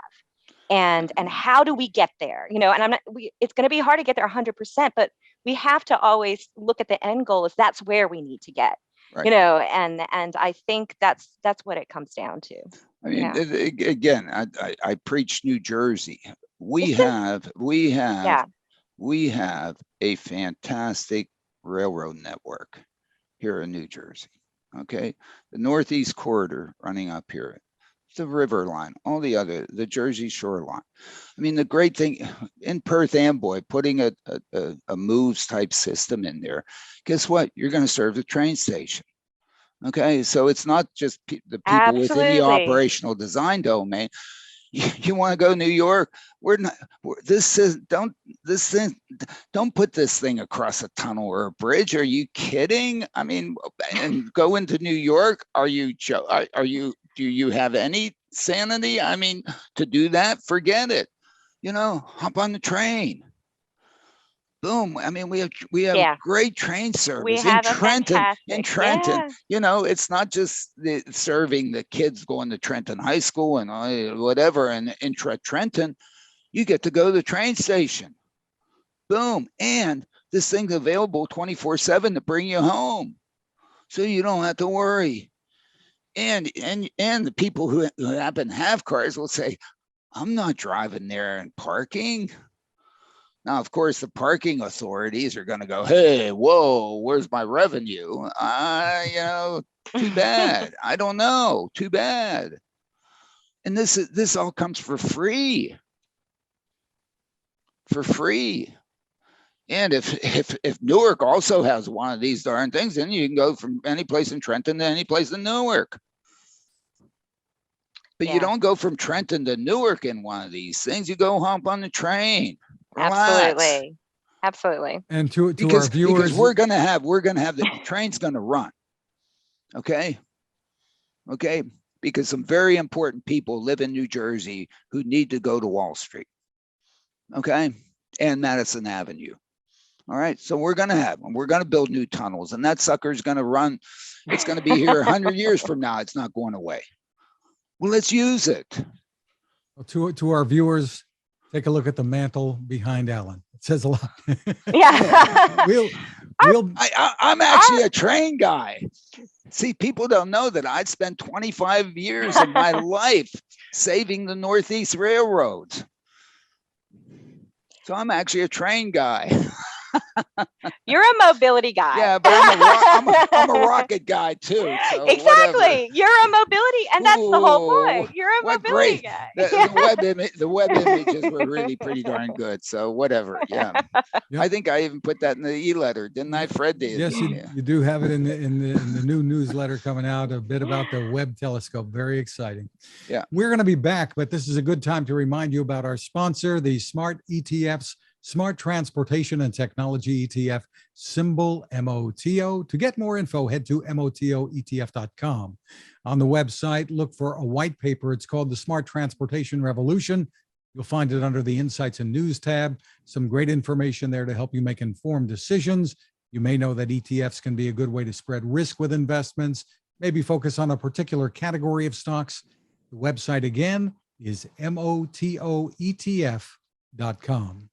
And how do we get there? And it's going to be hard to get there 100%, but we have to always look at the end goal as that's where we need to get, right. And I think that's what it comes down to. I mean, again, I preach New Jersey. We have a fantastic railroad network here in New Jersey. Okay, the Northeast Corridor running up here, the River Line, all the Jersey Shore line. I mean, the great thing in Perth Amboy, putting a moves type system in there, guess what? You're going to serve the train station. Okay, so it's not just the people within the operational design domain. You want to go to New York? Don't put this thing across a tunnel or a bridge. Are you kidding? I mean, and go into New York? Do you have any sanity? I mean, to do that, forget it. Hop on the train. Boom. I mean, we have great train service in Trenton. It's not just serving the kids going to Trenton High School and whatever. And in Trenton, you get to go to the train station. Boom. And this thing's available 24/7 to bring you home. So you don't have to worry. And the people who happen to have cars will say, I'm not driving there and parking. Now, of course, the parking authorities are going to go, hey, whoa, where's my revenue? Too bad. I don't know. Too bad. And this all comes for free. For free. And if Newark also has one of these darn things, then you can go from any place in Trenton to any place in Newark. But you don't go from Trenton to Newark in one of these things. You go hop on the train. Relax. Absolutely. And to our viewers, because we're gonna have the train's gonna run. Okay. Because some very important people live in New Jersey who need to go to Wall Street. Okay, and Madison Avenue. All right, so we're gonna build new tunnels, and that sucker's gonna run. It's gonna be here 100 years from now. It's not going away. Well, let's use it. To our viewers, take a look at the mantle behind Alan. It says a lot. Yeah. I'm actually a train guy. See, people don't know that I'd spent 25 years of my life saving the Northeast railroads. So I'm actually a train guy. You're a mobility guy. Yeah, but I'm a rocket guy too. So exactly. Whatever. You're a mobility, and that's the whole point. You're a mobility guy. The web images were really pretty darn good. So whatever. Yeah. Yep. I think I even put that in the e-letter, didn't I, Fred? Yes, you do have it in the new newsletter coming out, a bit about the Webb telescope. Very exciting. Yeah. We're going to be back, but this is a good time to remind you about our sponsor, the Smart ETFs, Smart Transportation and Technology ETF, symbol MOTO. To get more info, head to motoetf.com. On the website, look for a white paper. It's called The Smart Transportation Revolution, You'll find it under the Insights and News tab. Some great information there to help you make informed decisions. You may know that ETFs can be a good way to spread risk with investments, maybe focus on a particular category of stocks. The website again is motoetf.com.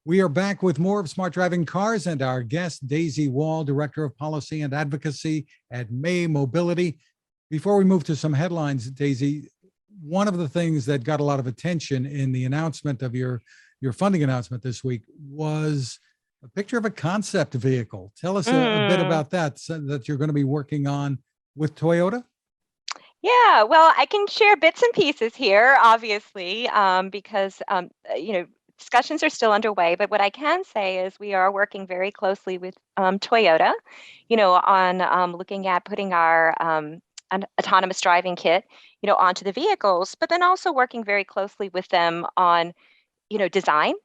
We are back with more of Smart Driving Cars and our guest, Daisy Wall, Director of Policy and Advocacy at May Mobility. Before we move to some headlines, Daisy, one of the things that got a lot of attention in the announcement of your funding announcement this week was a picture of a concept vehicle. Tell us a bit about that you're going to be working on with Toyota. Yeah, well, I can share bits and pieces here, obviously, because discussions are still underway. But what I can say is we are working very closely with Toyota, on looking at putting our an autonomous driving kit, onto the vehicles, but then also working very closely with them on, design,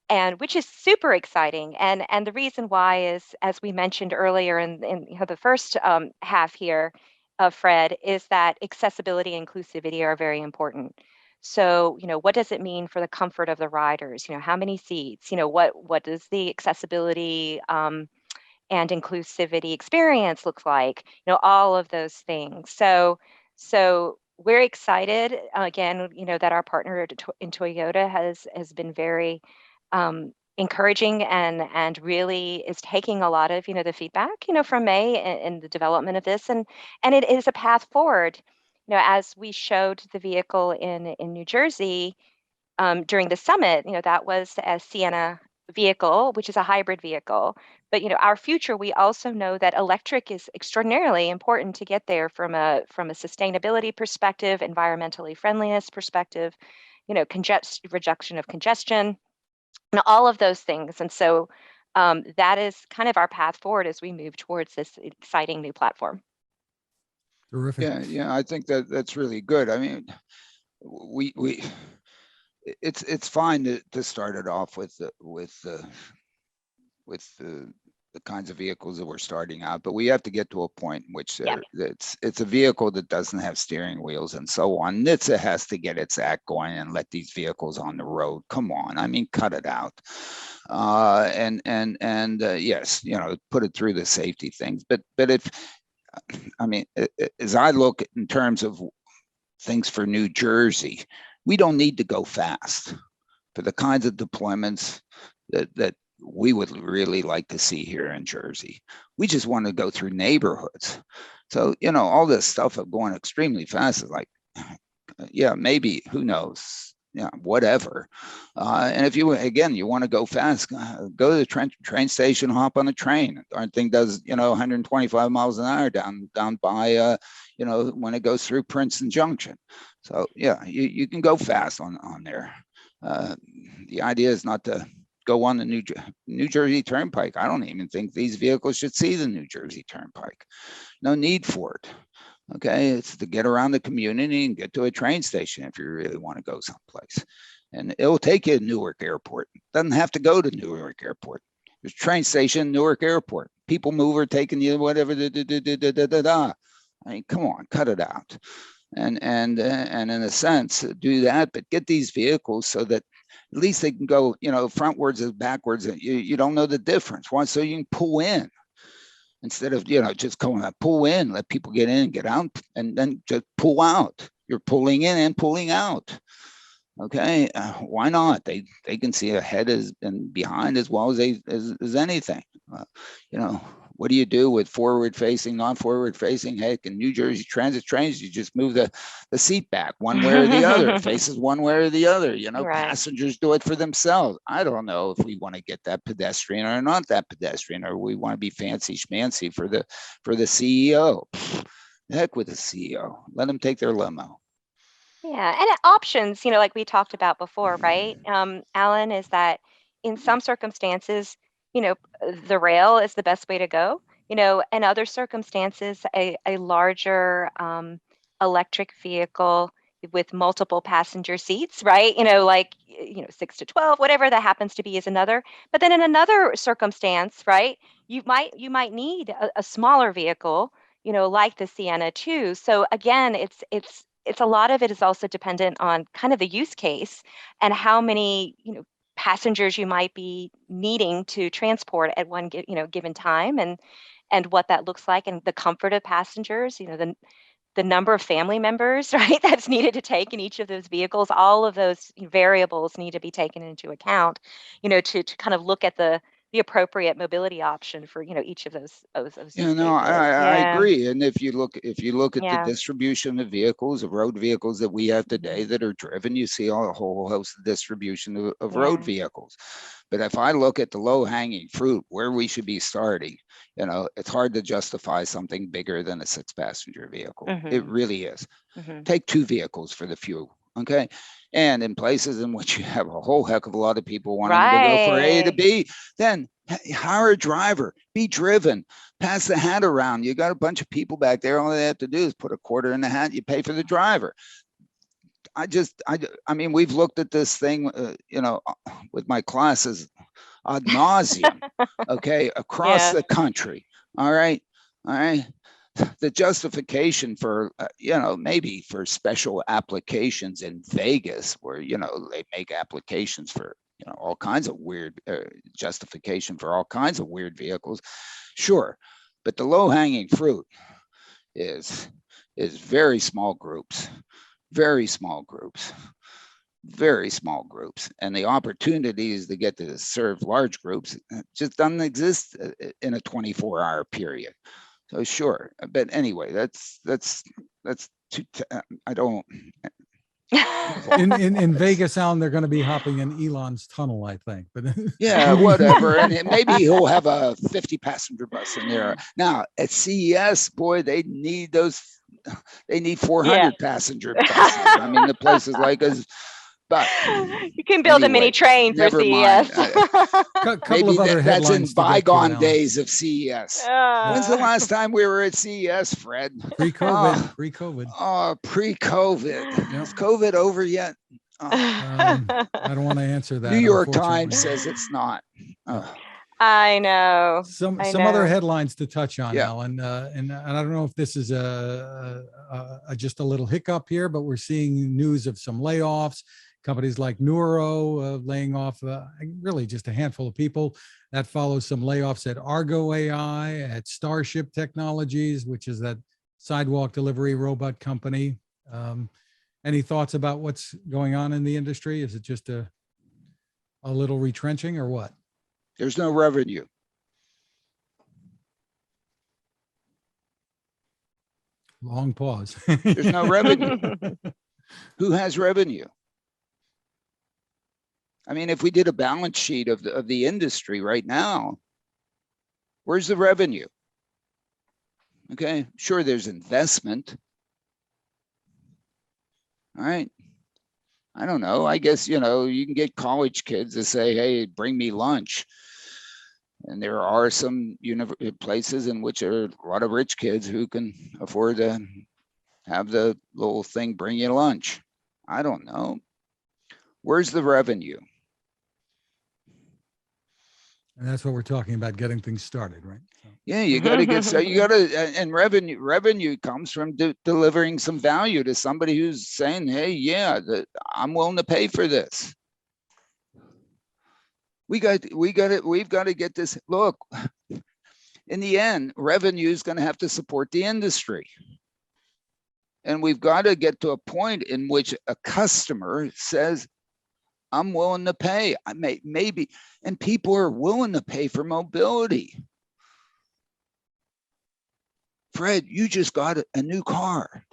and which is super exciting. And the reason why is, as we mentioned earlier in the first half here of Fred, is that accessibility and inclusivity are very important. So, what does it mean for the comfort of the riders? How many seats? What does the accessibility and inclusivity experience look like? All of those things. So we're excited again, that our partner in Toyota has been very encouraging and really is taking a lot of the feedback from May in the development of this, and it is a path forward. As we showed the vehicle in New Jersey during the summit, that was a Sienna vehicle, which is a hybrid vehicle. But our future, we also know that electric is extraordinarily important to get there from a sustainability perspective, environmentally friendliness perspective, reduction of congestion, and all of those things. And so that is kind of our path forward as we move towards this exciting new platform. Terrific. Yeah, I think that's really good. I mean, it's fine to start it off with the kinds of vehicles that we're starting out, but we have to get to a point in which it's a vehicle that doesn't have steering wheels and so on. NHTSA has to get its act going and let these vehicles on the road. Come on, I mean, cut it out. Yes, put it through the safety things. But as I look in terms of things for New Jersey, we don't need to go fast for the kinds of deployments that we would really like to see here in Jersey. We just want to go through neighborhoods. So, all this stuff of going extremely fast is like, yeah, maybe, who knows? Yeah, whatever. And if you want to go fast, go to the train station, hop on a train. Our thing does, 125 miles an hour down by, when it goes through Princeton Junction. So yeah, you can go fast on there. The idea is not to go on the New Jersey Turnpike. I don't even think these vehicles should see the New Jersey Turnpike. No need for it. Okay, it's to get around the community and get to a train station if you really want to go someplace. And it'll take you to Newark Airport. Doesn't have to go to Newark Airport. There's a train station, Newark Airport. People mover taking you whatever. I mean, come on, cut it out. And in a sense, do that, but get these vehicles so that at least they can go, frontwards and backwards. You don't know the difference. So you can pull in. Instead of, just going to pull in, let people get in and get out, and then just pull out. You're pulling in and pulling out. Okay, why not? They can see ahead and behind as well as anything. What do you do with forward facing, non-forward facing? Heck, in New Jersey Transit trains, you just move the seat back one way or the other. It faces one way or the other. Right. Passengers do it for themselves. I don't know if we want to get that pedestrian or not that pedestrian, or we want to be fancy schmancy for the CEO. Heck with the CEO. Let them take their limo. Yeah, and options, like we talked about before, right? Alan, is that in some circumstances, the rail is the best way to go. In other circumstances, a larger electric vehicle with multiple passenger seats, right? 6 to 12, whatever that happens to be is another. But then in another circumstance, right, you might need a smaller vehicle, like the Sienna too. So again, it's it's a lot of it is also dependent on kind of the use case and how many, passengers you might be needing to transport at one given time, and what that looks like, and the comfort of passengers, the number of family members, right, that's needed to take in each of those vehicles. All of those variables need to be taken into account, to kind of look at the appropriate mobility option for, each of those use cases. I agree. And if you look at the Yeah. distribution of vehicles, of road vehicles that we have today that are driven, you see a whole host of distribution of road vehicles. But if I look at the low hanging fruit, where we should be starting, it's hard to justify something bigger than a 6-passenger vehicle. It really is. Take 2 vehicles for the few. Okay. And in places in which you have a whole heck of a lot of people wanting to go from A to B, then hire a driver, be driven, pass the hat around. You got a bunch of people back there. All they have to do is put a quarter in the hat. You pay for the driver. I mean, we've looked at this thing, with my classes ad nauseum, okay, across the country. All right. The justification for, maybe for special applications in Vegas where, they make applications for, all kinds of weird justification for all kinds of weird vehicles. Sure. But the low hanging fruit is very small groups, very small groups. And the opportunities to get to serve large groups just doesn't exist in a 24-hour period. So sure, but anyway, that's too. I don't. In Vegas, Alan, they're going to be hopping in Elon's tunnel, I think. But yeah, whatever. And maybe he'll have a 50-passenger bus in there. Now at CES, boy, they need those. They need 400-passenger buses. I mean, the places like us. But you can build a mini train for CES. Maybe that's in bygone days of CES. When's the last time we were at CES, Fred? Pre-COVID. Oh, pre-COVID. Is COVID over yet? I don't want to answer that. New York Times says it's not. I know. Some other headlines to touch on, Alan, and I don't know if this is just a little hiccup here, but we're seeing news of some layoffs. Companies like Nuro laying off really just a handful of people. That follows some layoffs at Argo AI, at Starship Technologies, which is that sidewalk delivery robot company. Any thoughts about what's going on in the industry? Is it just a little retrenching or what? There's no revenue. Long pause. There's no revenue. Who has revenue? I mean, if we did a balance sheet of the industry right now, where's the revenue? Okay, sure, there's investment. All right. I don't know. I guess, you can get college kids to say, hey, bring me lunch. And there are some places in which there are a lot of rich kids who can afford to have the little thing bring you lunch. I don't know. Where's the revenue? And that's what we're talking about, getting things started, right? Yeah, you got to get and revenue comes from delivering some value to somebody who's saying, hey, I'm willing to pay for this. We've got to get this. Look, in the end, revenue is going to have to support the industry. And we've got to get to a point in which a customer says, I'm willing to pay. Maybe, and people are willing to pay for mobility. Fred, you just got a new car.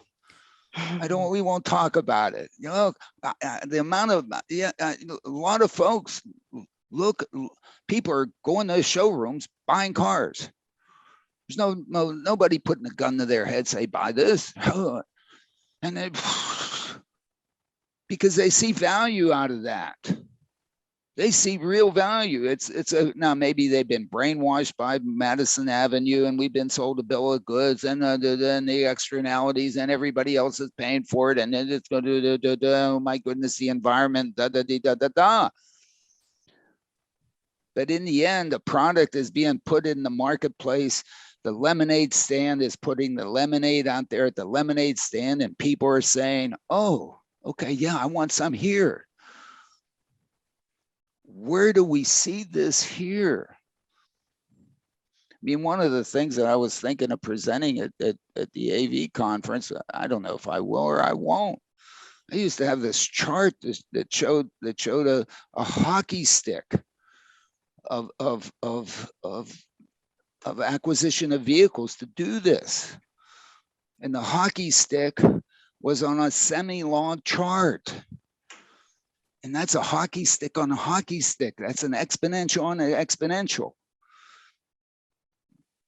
We won't talk about it. The amount of, a lot of folks people are going to showrooms buying cars. There's nobody putting a gun to their head, say, buy this. And because they see value out of that. They see real value. Now maybe they've been brainwashed by Madison Avenue and we've been sold a bill of goods and the externalities and everybody else is paying for it. And then it's going to, oh my goodness, the environment, But in the end, a product is being put in the marketplace. the lemonade stand is putting the lemonade out there at the lemonade stand, and people are saying, oh, okay, yeah, I want some here. Where do we see this here? I mean, one of the things that I was thinking of presenting at the AV conference, I don't know if I will or I won't. I used to have this chart that showed a hockey stick of acquisition of vehicles to do this. And the hockey stick was on a semi-log chart. And that's a hockey stick on a hockey stick. That's an exponential on an exponential.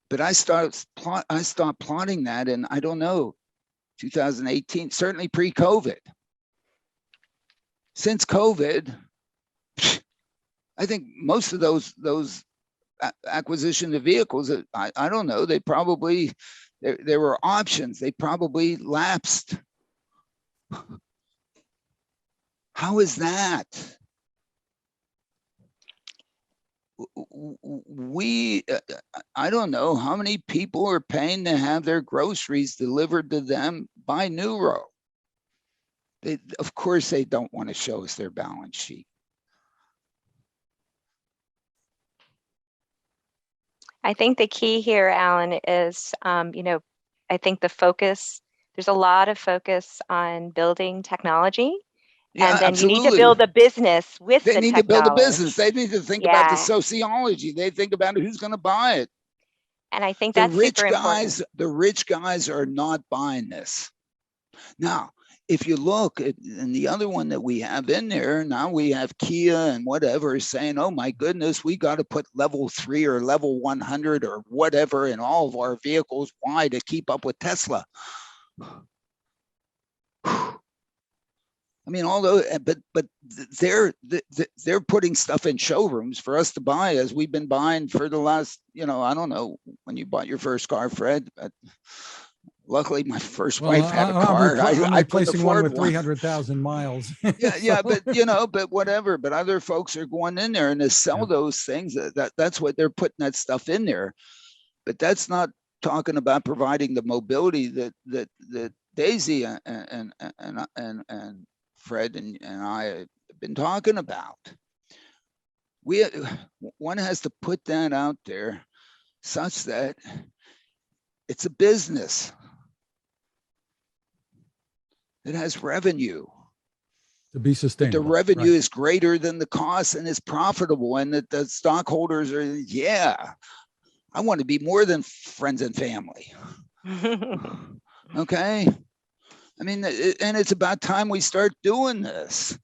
But I stopped plotting that in, I don't know, 2018, certainly pre-COVID. Since COVID, I think most of those acquisition of vehicles, I don't know, they probably, there were options, they probably lapsed. How is that? I don't know how many people are paying to have their groceries delivered to them by Nuro. Of course, they don't want to show us their balance sheet. I think the key here, Alan, is, I think the focus, there's a lot of focus on building technology. Yeah, and then absolutely. you need to build a business with the technology. They need to build a business. They need to think about the sociology. They think about who's going to buy it. And I think that's super important. The rich guys are not buying this. Now, if you look at, and the other one that we have in there, now we have Kia and whatever saying, oh my goodness, we got to put level 3 or level 100 or whatever in all of our vehicles. Why? To keep up with Tesla. I mean, although, but they're putting stuff in showrooms for us to buy, as we've been buying for the last, I don't know when you bought your first car, Fred. But luckily, my first wife had a car. I'm replacing one with 300,000 miles. Yeah, but but whatever. But other folks are going in there and to sell those things. That's what they're putting that stuff in there. But that's not talking about providing the mobility that Daisy and Fred and I have been talking about. One has to put that out there such that it's a business. It has revenue. To be sustainable. The revenue is greater than the cost and is profitable, and that the stockholders are, I want to be more than friends and family. Okay. I mean, and it's about time we start doing this.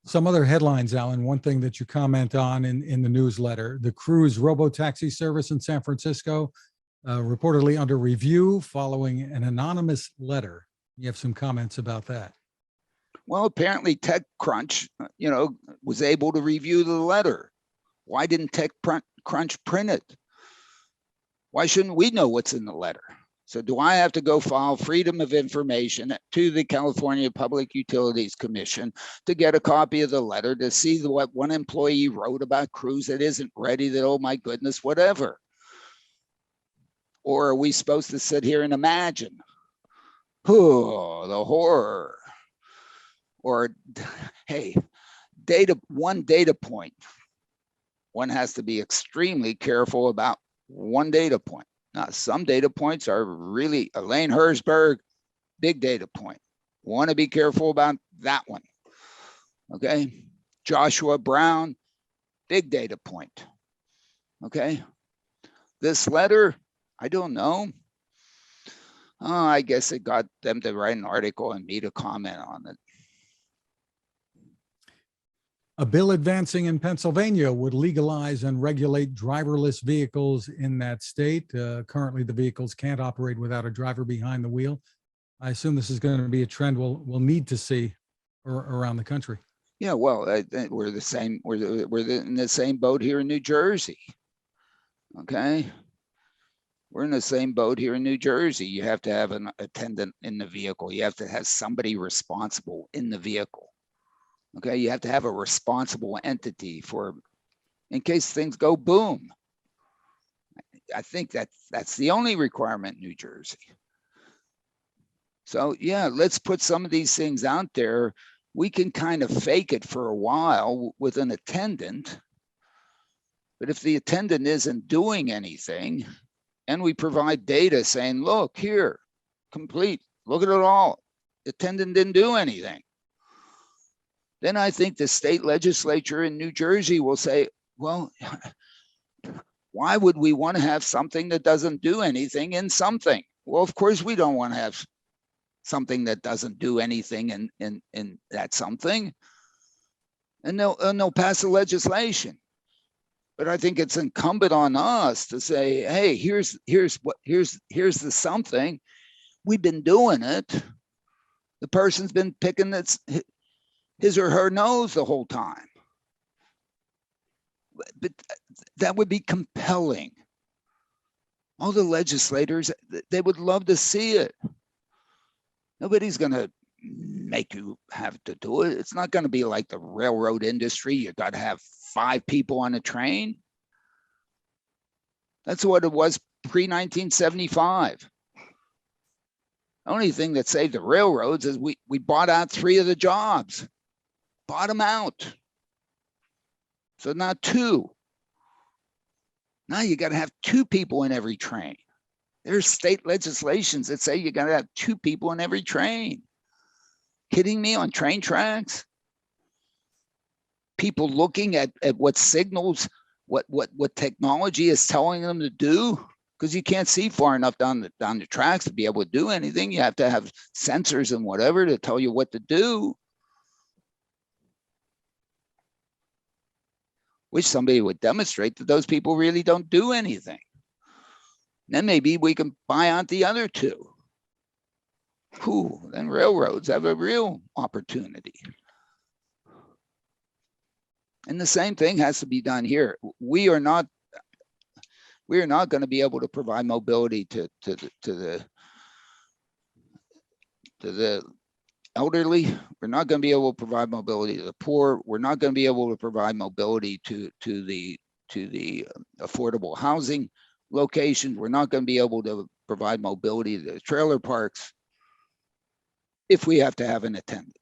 Some other headlines, Alan, one thing that you comment on in the newsletter, the Cruise robo-taxi service in San Francisco, reportedly under review following an anonymous letter. You have some comments about that. Well, apparently TechCrunch, was able to review the letter. Why didn't TechCrunch print it? Why shouldn't we know what's in the letter? So do I have to go file Freedom of Information to the California Public Utilities Commission to get a copy of the letter to see what one employee wrote about Cruise that isn't ready, that, oh my goodness, whatever? Or are we supposed to sit here and imagine? Oh, the horror. Or, hey, one data point. One has to be extremely careful about one data point. Now, some data points are really, Alain Herzberg, big data point. Want to be careful about that one. Okay. Joshua Brown, big data point. Okay. This letter, I don't know. Oh, I guess it got them to write an article and me to comment on it. A bill advancing in Pennsylvania would legalize and regulate driverless vehicles in that state. Currently, the vehicles can't operate without a driver behind the wheel. I assume this is going to be a trend we'll need to see around the country. Yeah, well, we're the same. We're in the same boat here in New Jersey. Okay, we're in the same boat here in New Jersey. You have to have an attendant in the vehicle. You have to have somebody responsible in the vehicle. Okay, you have to have a responsible entity in case things go boom. I think that's the only requirement in New Jersey. So yeah, let's put some of these things out there. We can kind of fake it for a while with an attendant, but if the attendant isn't doing anything, and we provide data saying, look here, complete, look at it all, the attendant didn't do anything, then I think the state legislature in New Jersey will say, well, why would we want to have something that doesn't do anything in something? Well, of course we don't want to have something that doesn't do anything in that something, and they'll pass the legislation. But I think it's incumbent on us to say, hey, here's the something. We've been doing it. The person's been picking his or her nose the whole time. But that would be compelling. All the legislators, they would love to see it. Nobody's going to make you have to do it. It's not going to be like the railroad industry. You got to have 5 people on a train. That's what it was pre-1975. The only thing that saved the railroads is we bought out 3 of the jobs, bought them out. So now 2. Now you got to have 2 people in every train. There's state legislations that say you got to have 2 people in every train. Kidding me? On train tracks? People looking at what signals, what technology is telling them to do, because you can't see far enough down the tracks to be able to do anything. You have to have sensors and whatever to tell you what to do. Wish somebody would demonstrate that those people really don't do anything. Then maybe we can buy out the other 2. Then railroads have a real opportunity. And the same thing has to be done here. We are not going to be able to provide mobility to the elderly. We're not going to be able to provide mobility to the poor. We're not going to be able to provide mobility to the affordable housing locations. We're not going to be able to provide mobility to the trailer parks if we have to have an attendant.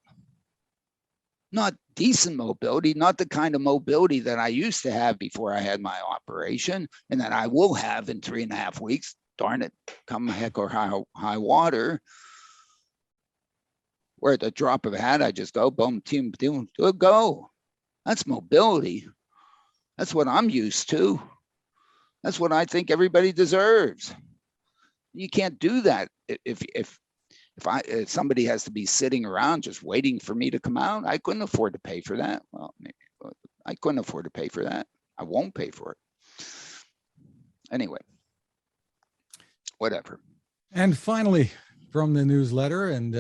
Not decent mobility, not the kind of mobility that I used to have before I had my operation, and that I will have in 3.5 weeks. Darn it, come heck or high water. Where at the drop of a hat, I just go, boom, team, go. That's mobility. That's what I'm used to. That's what I think everybody deserves. You can't do that if somebody has to be sitting around just waiting for me to come out. I couldn't afford to pay for that. Well, maybe, I couldn't afford to pay for that. I won't pay for it. Anyway, whatever. And finally, from the newsletter, and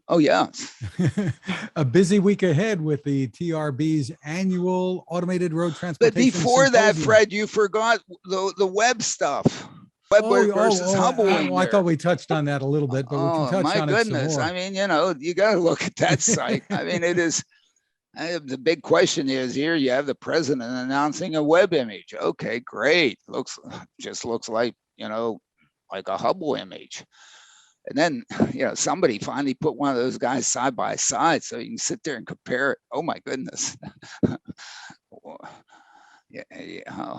oh yeah, a busy week ahead with the TRB's annual automated road transportation. But before symposium. that, Fred, you forgot the Webb stuff. Webb versus Hubble. I thought we touched on that a little bit, but we can touch on it some more. My goodness! I mean, you got to look at that site. I mean, it is. The big question is here. You have the president announcing a Webb image. Okay, great. Looks like like a Hubble image. And then, somebody finally put one of those guys side by side so you can sit there and compare it. Oh my goodness. Yeah.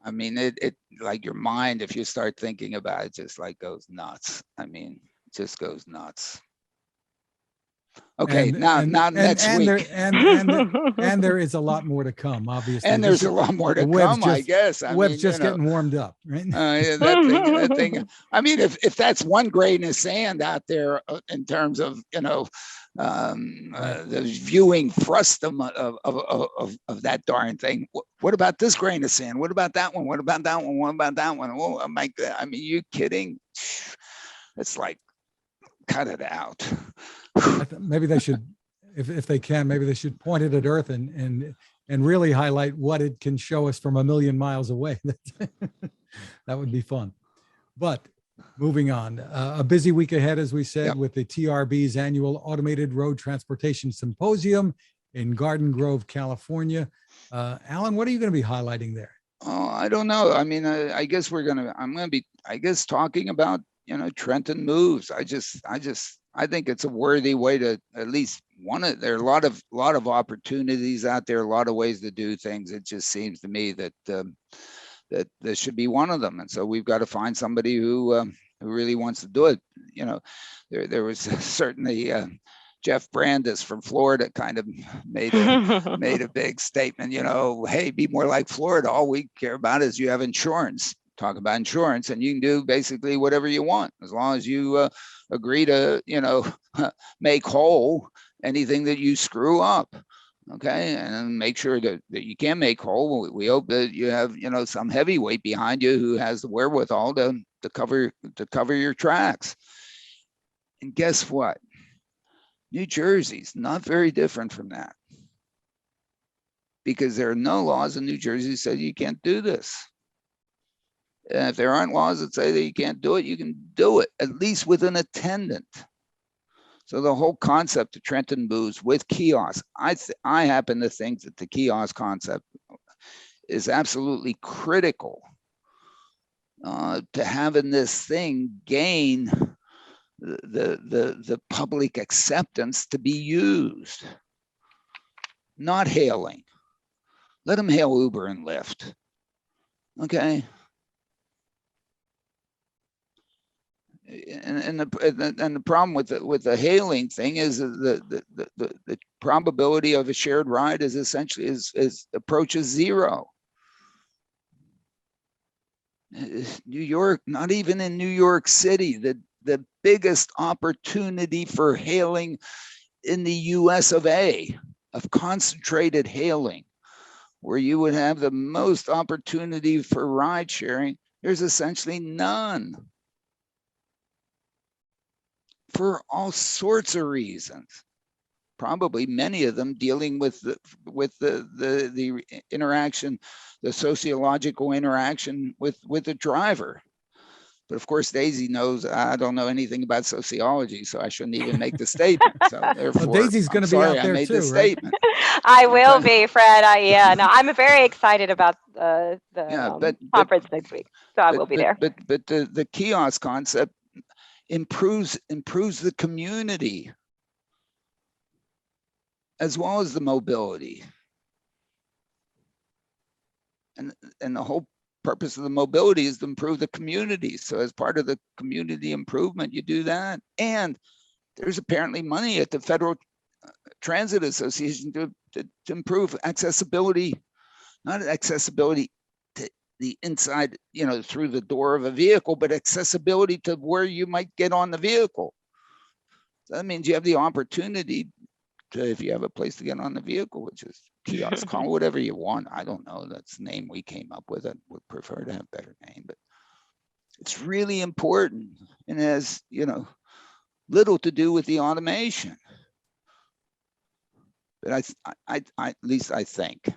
I mean, it like your mind, if you start thinking about it, just like goes nuts. I mean, it just goes nuts. Okay, now next week. And there is a lot more to come, obviously. And there's a lot more to come, I guess. Webb's just getting warmed up, right? That thing. I mean, if that's one grain of sand out there in terms of the viewing frustum of that darn thing. What about this grain of sand? What about that one? What about that one? What about that one? Oh my God! I mean, you kidding? It's like, cut it out. Maybe they should, if they can, maybe they should point it at Earth and really highlight what it can show us from 1,000,000 miles away. That would be fun. But moving on, a busy week ahead, as we said, with the TRB's annual Automated Road Transportation Symposium in Garden Grove, California. Alan, what are you going to be highlighting there? Oh, I don't know. I mean, I guess I'm gonna be, I guess, talking about, Trenton moves. I think it's a worthy way to at least there are a lot of opportunities out there, a lot of ways to do things. It just seems to me that that this should be one of them. And so we've got to find somebody who really wants to do it. There was certainly Jeff Brandis from Florida kind of made a big statement. Hey, be more like Florida. All we care about is you have insurance. Talk about insurance, and you can do basically whatever you want as long as you agree to make whole anything that you screw up. Okay, and make sure that you can make whole. We hope that you have some heavyweight behind you who has the wherewithal to cover your tracks. And guess what? New Jersey's not very different from that, because there are no laws in New Jersey that say you can't do this. And if there aren't laws that say that you can't do it, you can do it, at least with an attendant. So the whole concept of Trenton moves with kiosks, I happen to think that the kiosk concept is absolutely critical to having this thing gain the public acceptance to be used. Not hailing. Let them hail Uber and Lyft. Okay. And the problem with the hailing thing is the probability of a shared ride is essentially is approaches zero. New York, not even in New York City, the biggest opportunity for hailing in the US of A, of concentrated hailing, where you would have the most opportunity for ride sharing, there's essentially none. For all sorts of reasons, probably many of them dealing with the interaction, the sociological interaction with the driver. But of course, Daisy knows I don't know anything about sociology, so I shouldn't even make the statement. So therefore, well, Daisy's going to be out there I made too, the right? statement. I will be, Fred. No, I'm very excited about the conference next week, so I will be there. But the kiosk concept improves the community as well as the mobility, and the whole purpose of the mobility is to improve the community. So as part of the community improvement, you do that. And there's apparently money at the Federal Transit Association to improve accessibility, not accessibility to the inside, through the door of a vehicle, but accessibility to where you might get on the vehicle. So that means you have the opportunity to, if you have a place to get on the vehicle, which is kiosk, call whatever you want. I don't know. That's the name we came up with. I would prefer to have a better name, but it's really important, and has, little to do with the automation. But I at least I think.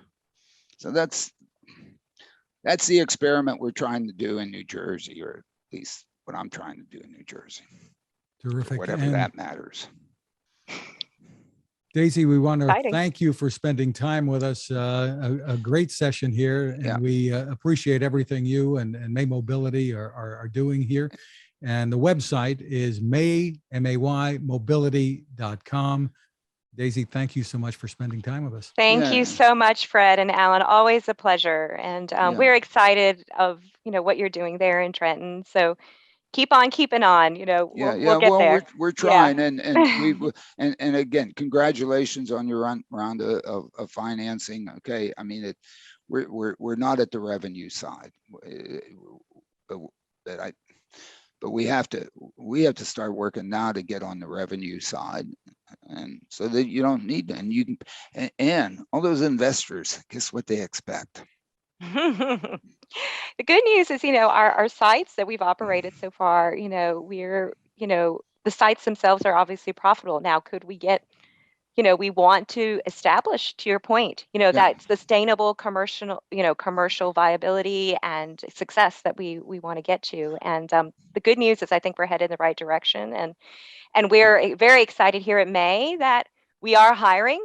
So that's the experiment we're trying to do in New Jersey, or at least what I'm trying to do in New Jersey. Terrific. Whatever that matters. Daisy, we want to thank you for spending time with us. A great session here, and we appreciate everything you and May Mobility are doing here. And the website is mobility.com. Daisy, thank you so much for spending time with us. Thank you so much, Fred and Alan. Always a pleasure. And we're excited of what you're doing there in Trenton. So keep on keeping on. We'll get there. We're trying, and again, congratulations on your round of financing. Okay, I mean we're not at the revenue side, but we have to start working now to get on the revenue side, and so that you don't need to, and you can, and all those investors, guess what they expect. The good news is, our sites that we've operated so far, we're, the sites themselves are obviously profitable. Now, could we get, we want to establish, to your point, that sustainable commercial viability and success that we want to get to. And the good news is I think we're headed in the right direction. And we're very excited here at May that we are hiring,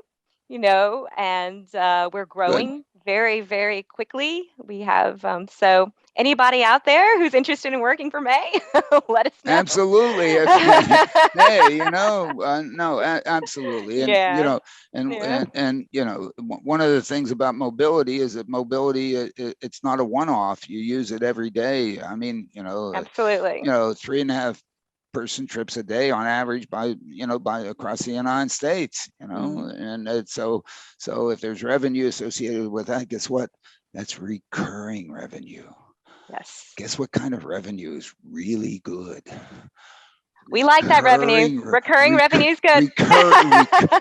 and we're growing very, very quickly. We have, so anybody out there who's interested in working for May, let us know. Absolutely. Hey, no, absolutely. And, Yeah. and, one of the things about mobility is that mobility, it's not a one-off. You use it every day. I mean, Absolutely. 3.5 person trips a day on average by across the United States, and so if there's revenue associated with that, guess what? That's recurring revenue. Yes. Guess what kind of revenue is really good? We like that revenue. Recurring revenue is good.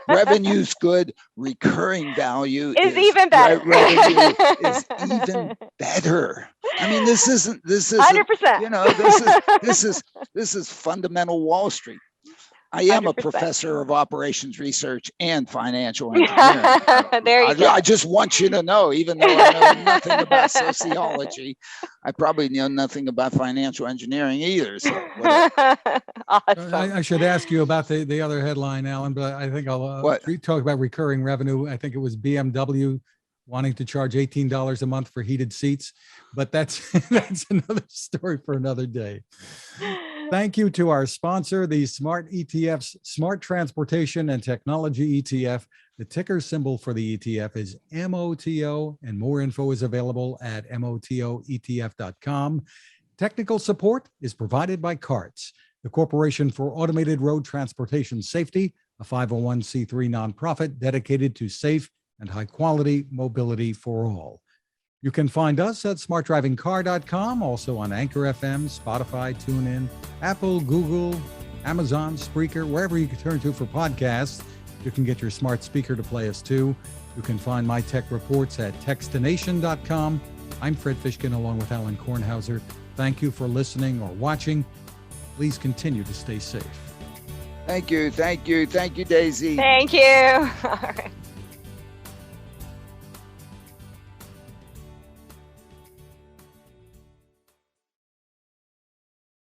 Revenue's good. Recurring value is even better. Revenue is even better. I mean, this isn't 100%. This is fundamental Wall Street. I am 100%. A professor of operations research and financial engineering. There you go. I just want you to know, even though I know nothing about sociology, I probably know nothing about financial engineering either. So awesome. I should ask you about the other headline, Alan, but I think I'll talk about recurring revenue. I think it was BMW wanting to charge $18 a month for heated seats, but that's another story for another day. Thank you to our sponsor, the Smart ETF's Smart Transportation and Technology ETF. The ticker symbol for the ETF is MOTO, and more info is available at motoetf.com. Technical support is provided by CARTS, the Corporation for Automated Road Transportation Safety, a 501c3 nonprofit dedicated to safe and high-quality mobility for all. You can find us at smartdrivingcar.com, also on Anchor FM, Spotify, TuneIn, Apple, Google, Amazon, Spreaker, wherever you can turn to for podcasts. You can get your smart speaker to play us too. You can find my tech reports at techstination.com. I'm Fred Fishkin along with Alain Kornhauser. Thank you for listening or watching. Please continue to stay safe. Thank you, Daisy. Thank you. All right.